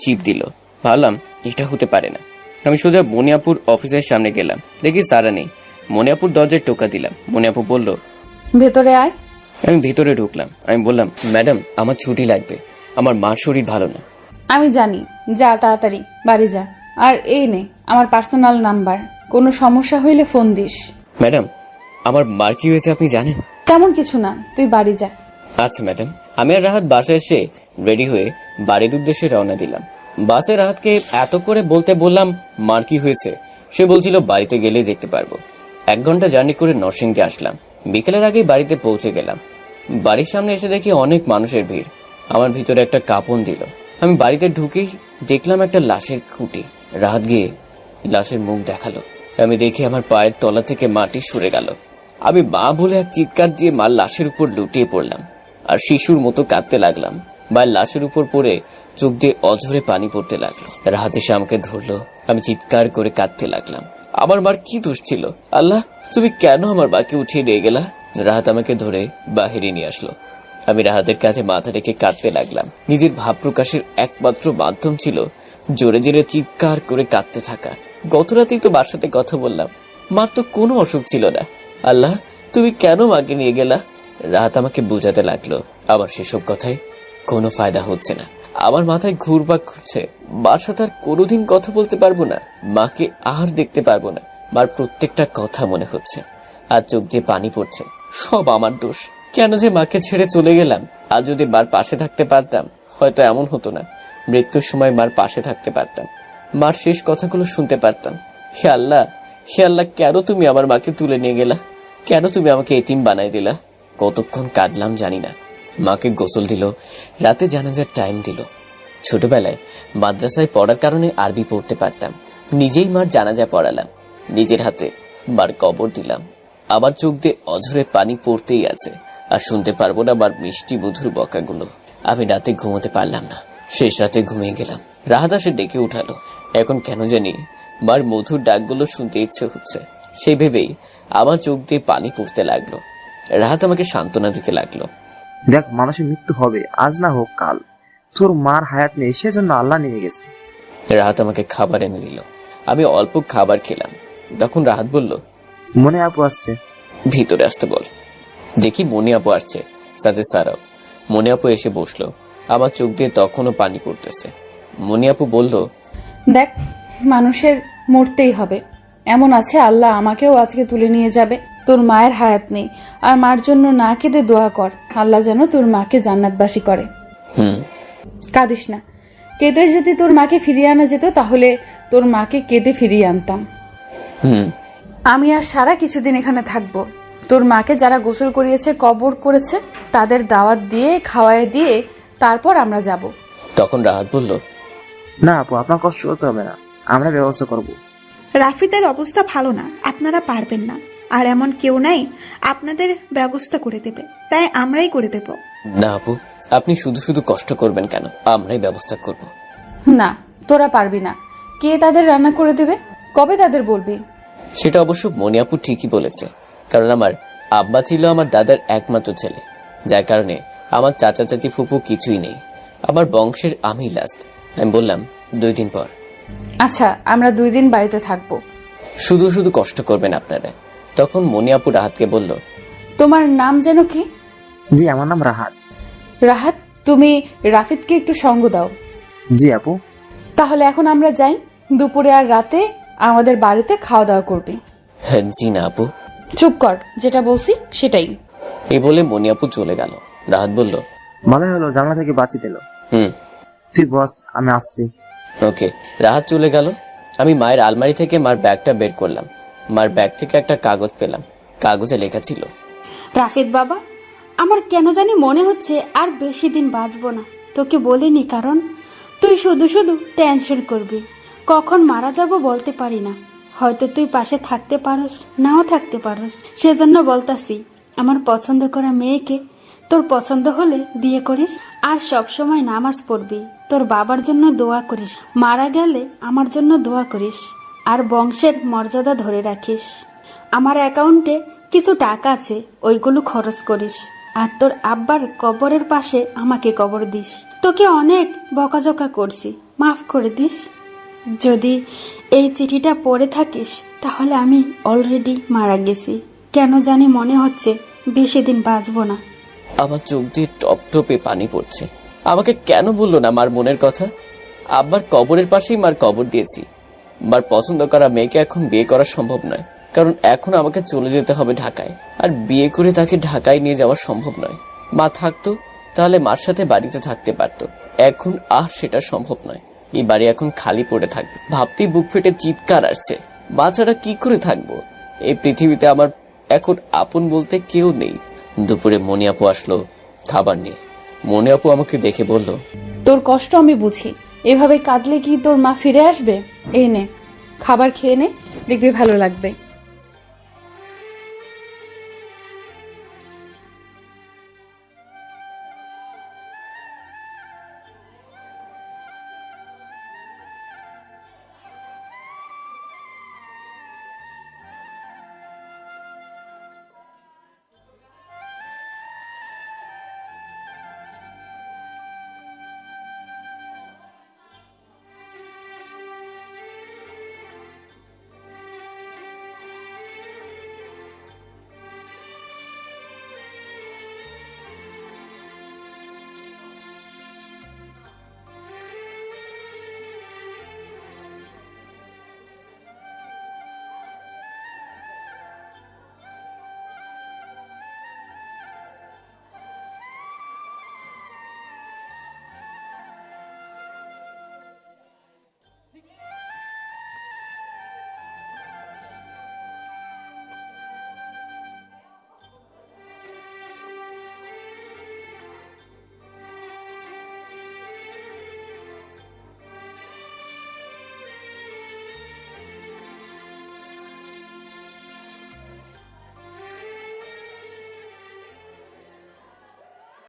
চিপ দিল। ভাবলাম এটা হতে পারে না। আমি সোজা মনিয়াপুর অফিসের সামনে গেলাম, দেখি সারা নেই। মনিয়াপুর দরজায় টোকা দিলাম। মনিয়াপু বলল, ভেতরে আয়। আমি ভেতরে ঢুকলাম। আমি বললাম, ম্যাডাম আমার ছুটি লাগবে, আমার মার শরীর ভালো না। আমি জানি, যা তাড়াতাড়ি বাড়ি যা। আর এই নে আমার পার্সোনাল নাম্বার, কোনো সমস্যা হইলে ফোন দিস। ম্যাডাম আমার মার কি হয়েছে আপনি জানেন? তেমন কিছু না, তুই বাড়ি যা। আচ্ছা ম্যাডাম। আমি আর রাহাত বাসে এসে রেডি হয়ে বাড়ির উদ্দেশ্যে রওনা দিলাম। বাসে রাহাতকে এত করে বলতে বললাম মার কি হয়েছে, সে বলছিল বাড়িতে গেলেই দেখতে পারবো। 1 ঘন্টা জার্নি করে নরসিংদী আসলাম। বিকেলের আগেই বাড়িতে পৌঁছে গেলাম। বাড়ির সামনে এসে দেখি অনেক মানুষের ভিড়। আমার ভিতরে একটা কাঁপন দিল। আমি বাড়িতে ঢুকেই দেখলাম একটা লাশের খুঁটি। রাহাত গিয়ে লাশের মুখ দেখালো। আমি দেখি আমার পায়ের তলা থেকে মাটি সরে গেল। আমি মা বলে এক চিৎকার দিয়ে মার লাশের উপর লুটিয়ে পড়লাম আর শিশুর মতো কাঁদতে লাগলাম। মায়ের লাশের উপর পড়ে চোখ দিয়ে অঝরে পানি পড়তে লাগলো। রাহাত এসে আমাকে ধরলো। আমি চিৎকার করে কাঁদতে লাগলাম। আমার মার কি দোষ ছিল? আল্লাহ, তুমি কেন আমার মাকে উঠিয়ে নিয়ে গেলা? রাহাত আমাকে ধরে বাহিরে নিয়ে আসলো। আমি রাহাতের কাঁধে মাথা রেখে কাঁদতে লাগলাম। নিজের ভাব প্রকাশের একমাত্র মাধ্যম ছিল জোরে জোরে চিৎকার করে কাঁদতে থাকা। গত রাতেই তো মার সাথে কথা বললাম, মার তো কোনো অসুখ ছিল না। আল্লাহ, তুমি কেন মাকে নিয়ে গেলা? রাহাত আমাকে বোঝাতে লাগলো। আমার সেসব কথায় কোনো ফায়দা হচ্ছে না। আমার মাথায় ঘুরপাক ঘুরছে। মার সাথে আর কোনোদিন কথা বলতে পারবো না, মাকে আর দেখতে পারবো না। মার প্রত্যেকটা কথা মনে হচ্ছে আর চোখ দিয়ে পানি পড়ছে। সব আমার দোষ। কেন যে মাকে ছেড়ে চলে গেলাম? আর যদি মার পাশে থাকতে পারতাম হয়তো এমন হতো না। মৃত্যুর সময় মার পাশে থাকতে পারতাম, মার শেষ কথাগুলো শুনতে পারতাম। হে আল্লাহ, হে আল্লাহ, কেন তুমি আমার মাকে তুলে নিয়ে গেলা? কেন তুমি আমাকে এতিম বানাই দিলা? কতক্ষণ কাঁদলাম জানি না। মাকে গোসল দিল, রাতে জানাজার টাইম দিল। ছোটবেলায় মাদ্রাসায় পড়ার কারণে আরবি পড়তে পারতাম। নিজেই মার জানাজা পড়ালাম, নিজের হাতে মার কবর দিলাম। আমার চোখ দিয়ে অঝরে পানি পড়তেই আছে, আর শুনতে পারবো না মার মিষ্টি মধুর বকাগুলো। আমি রাতে ঘুমোতে পারলাম না, শেষ রাতে ঘুমিয়ে গেলাম। রাহাত এসে ডেকে উঠালো। এখন কেন জানি মার মধুর ডাকগুলো শুনতে ইচ্ছে হচ্ছে। সেই ভেবেই আমার চোখ দিয়ে পানি পড়তে লাগলো। রাহাত আমাকে সান্ত্বনা দিতে লাগলো। দেখ, মানুষের মৃত্যু হবে, আজ না হোক কাল। তোর মার হায়াত নেই, সেজন্য আল্লাহ নিয়ে গেছে। রাহাত আমাকে খাবার এনে দিল। আমি অল্প খাবার খেলাম। তখন রাহাত বলল, মনে আপু আসছে, ভিতরে আসতে বল। দেখি মনি আপু আসছে, সাথে সারাও। মনি আপু এসে বসলো। আমার চোখ দিয়ে তখনও পানি পড়তেছে। মনি আপু বলল, দেখ, মানুষের মরতেই হবে, এমন আছে আল্লাহ আমাকেও আজকে তুলে নিয়ে যাবে। তোর মায়ের হায়াত নেই, আর মার জন্য না কেঁদে দোয়া কর, আল্লাহ যেন তোর মাকে জান্নাতবাসী করে। কাঁদিস না, কেঁদে যদি তোর মাকে ফিরিয়ে আনা যেত তাহলে তোর মাকে কেঁদে ফিরিয়ে আনতাম। আমি আর সারা কিছুদিন এখানে থাকবো। তোর মাকে যারা গোসল করিয়েছে, কবর করেছে, তাদের দাওয়াত দিয়ে খাওয়ায় দিয়ে তারপর আমরা যাব। তখন রাহাত বলল, না আপু, আপনার কষ্ট করতে হবে না, আমরা ব্যবস্থা করব। রাফিদের অবস্থা ভালো না, আপনারা পারবেন না, আর এমন কেউ নাই আপনাদের ব্যবস্থা করে দেবে, তাই আমরাই করে দেব। না আপু, আপনি শুধু শুধু কষ্ট করবেন কেন, আমরাই ব্যবস্থা করব। না, তোরা পারবি না। কে তাদের রান্না করে দেবে? কবে তাদের বলবি? সেটা অবশ্য মনি আপু ঠিকই বলেছে, কারণ আমার আব্বা ছিল আমার দাদার একমাত্র ছেলে, যার কারণে আমার চাচা চাচি ফুপু কিছুই নেই। আমার বংশের আমি লাস্ট। আমি বললাম 2 দিন পর। আচ্ছা, আমরা 2 দিন বাড়িতে থাকবো। শুধু শুধু কষ্ট করবেন আপনারা। তখন মনি আপু রাহাতকে বলল, তোমার নাম যেন কি? জি, আমার নাম রাহাত। রাহাত, তুমি রাফিদকে একটু সঙ্গ দাও। জি আপু। তাহলে এখন আমরা যাই, দুপুরে আর রাতে আমাদের বাড়িতে খাওয়া দাওয়া করবি। হ্যাঁ জি না আপু। চুপ কর, যেটা বলছি সেটাই। এই বলে মনি আপু চলে গেল। রাহাত বলল, ভালো হলো, জানলা থেকে বাঁচি দিল। হুম। তুই বস, আমি আসছি। ওকে। রাহাত চলে গেল। আমি মায়ের আলমারি থেকে মার ব্যাগটা বের করলাম। মার ব্যাগ থেকে একটা কাগজ পেলাম। কাগজে লেখা ছিল, রাফিদ বাবা, আমার কেন জানি মনে হচ্ছে আর বেশি দিন বাঁচবো না। তোকে বলিনি কারণ তুই শুধু শুধু টেনশন করবি। কখন মারা যাব বলতে পারি না। হয়তো তুই পাশে থাকতে পারস, নাও থাকতে পারস। সেজন্য বলতাছি, আমার পছন্দ করা মেয়েকে তোর পছন্দ হলে বিয়ে করিস, আর সব সময় নামাজ পড়বি, তোর বাবার জন্য দোয়া করিস, মারা গেলে আমার জন্য দোয়া করিস, আর বংশের মর্যাদা ধরে রাখিস। আমার অ্যাকাউন্টে কিছু টাকা আছে, ওইগুলো খরচ করিস, আর তোর আব্বার কবরের পাশে আমাকে কবর দিস। তোকে অনেক বকাঝকা করছি, মাফ করে দিস। যদি এই চিঠিটা পড়ে থাকিস তাহলে আমি অলরেডি মারা গেছি। কেন জানি মনে হচ্ছে বেশি দিন বাঁচবো না। আমার চোখ দিয়ে টপ টপে পানি পড়ছে। আমাকে কেন বললো না মার মনের কথা? আব্বার কবরের পাশেই মার কবর দিয়েছি। মার পছন্দ করা মেয়েকে এখন বিয়ে করা সম্ভব নয়, কারণ এখন আমাকে চলে যেতে হবে ঢাকায়, আর বিয়ে করে তাকে ঢাকায় নিয়ে যাওয়া সম্ভব নয়। মা থাকতো তাহলে মার সাথে বাড়িতে থাকতে পারতো, এখন আর সেটা সম্ভব নয়। এই বাড়ি এখন খালি পড়ে থাকবে। ভাবতেই বুক ফেটে চিৎকার আসছে। মা ছাড়া কি করে থাকবো? এই পৃথিবীতে আমার এখন আপন বলতে কেউ নেই। দুপুরে মনি আপু আসলো খাবার নিয়ে। মনি আপু আমাকে দেখে বলল, তোর কষ্ট আমি বুঝি, এভাবে কাঁদলে কি তোর মা ফিরে আসবে? এই নে, খাবার খেয়ে নে, দেখবি ভালো লাগবে।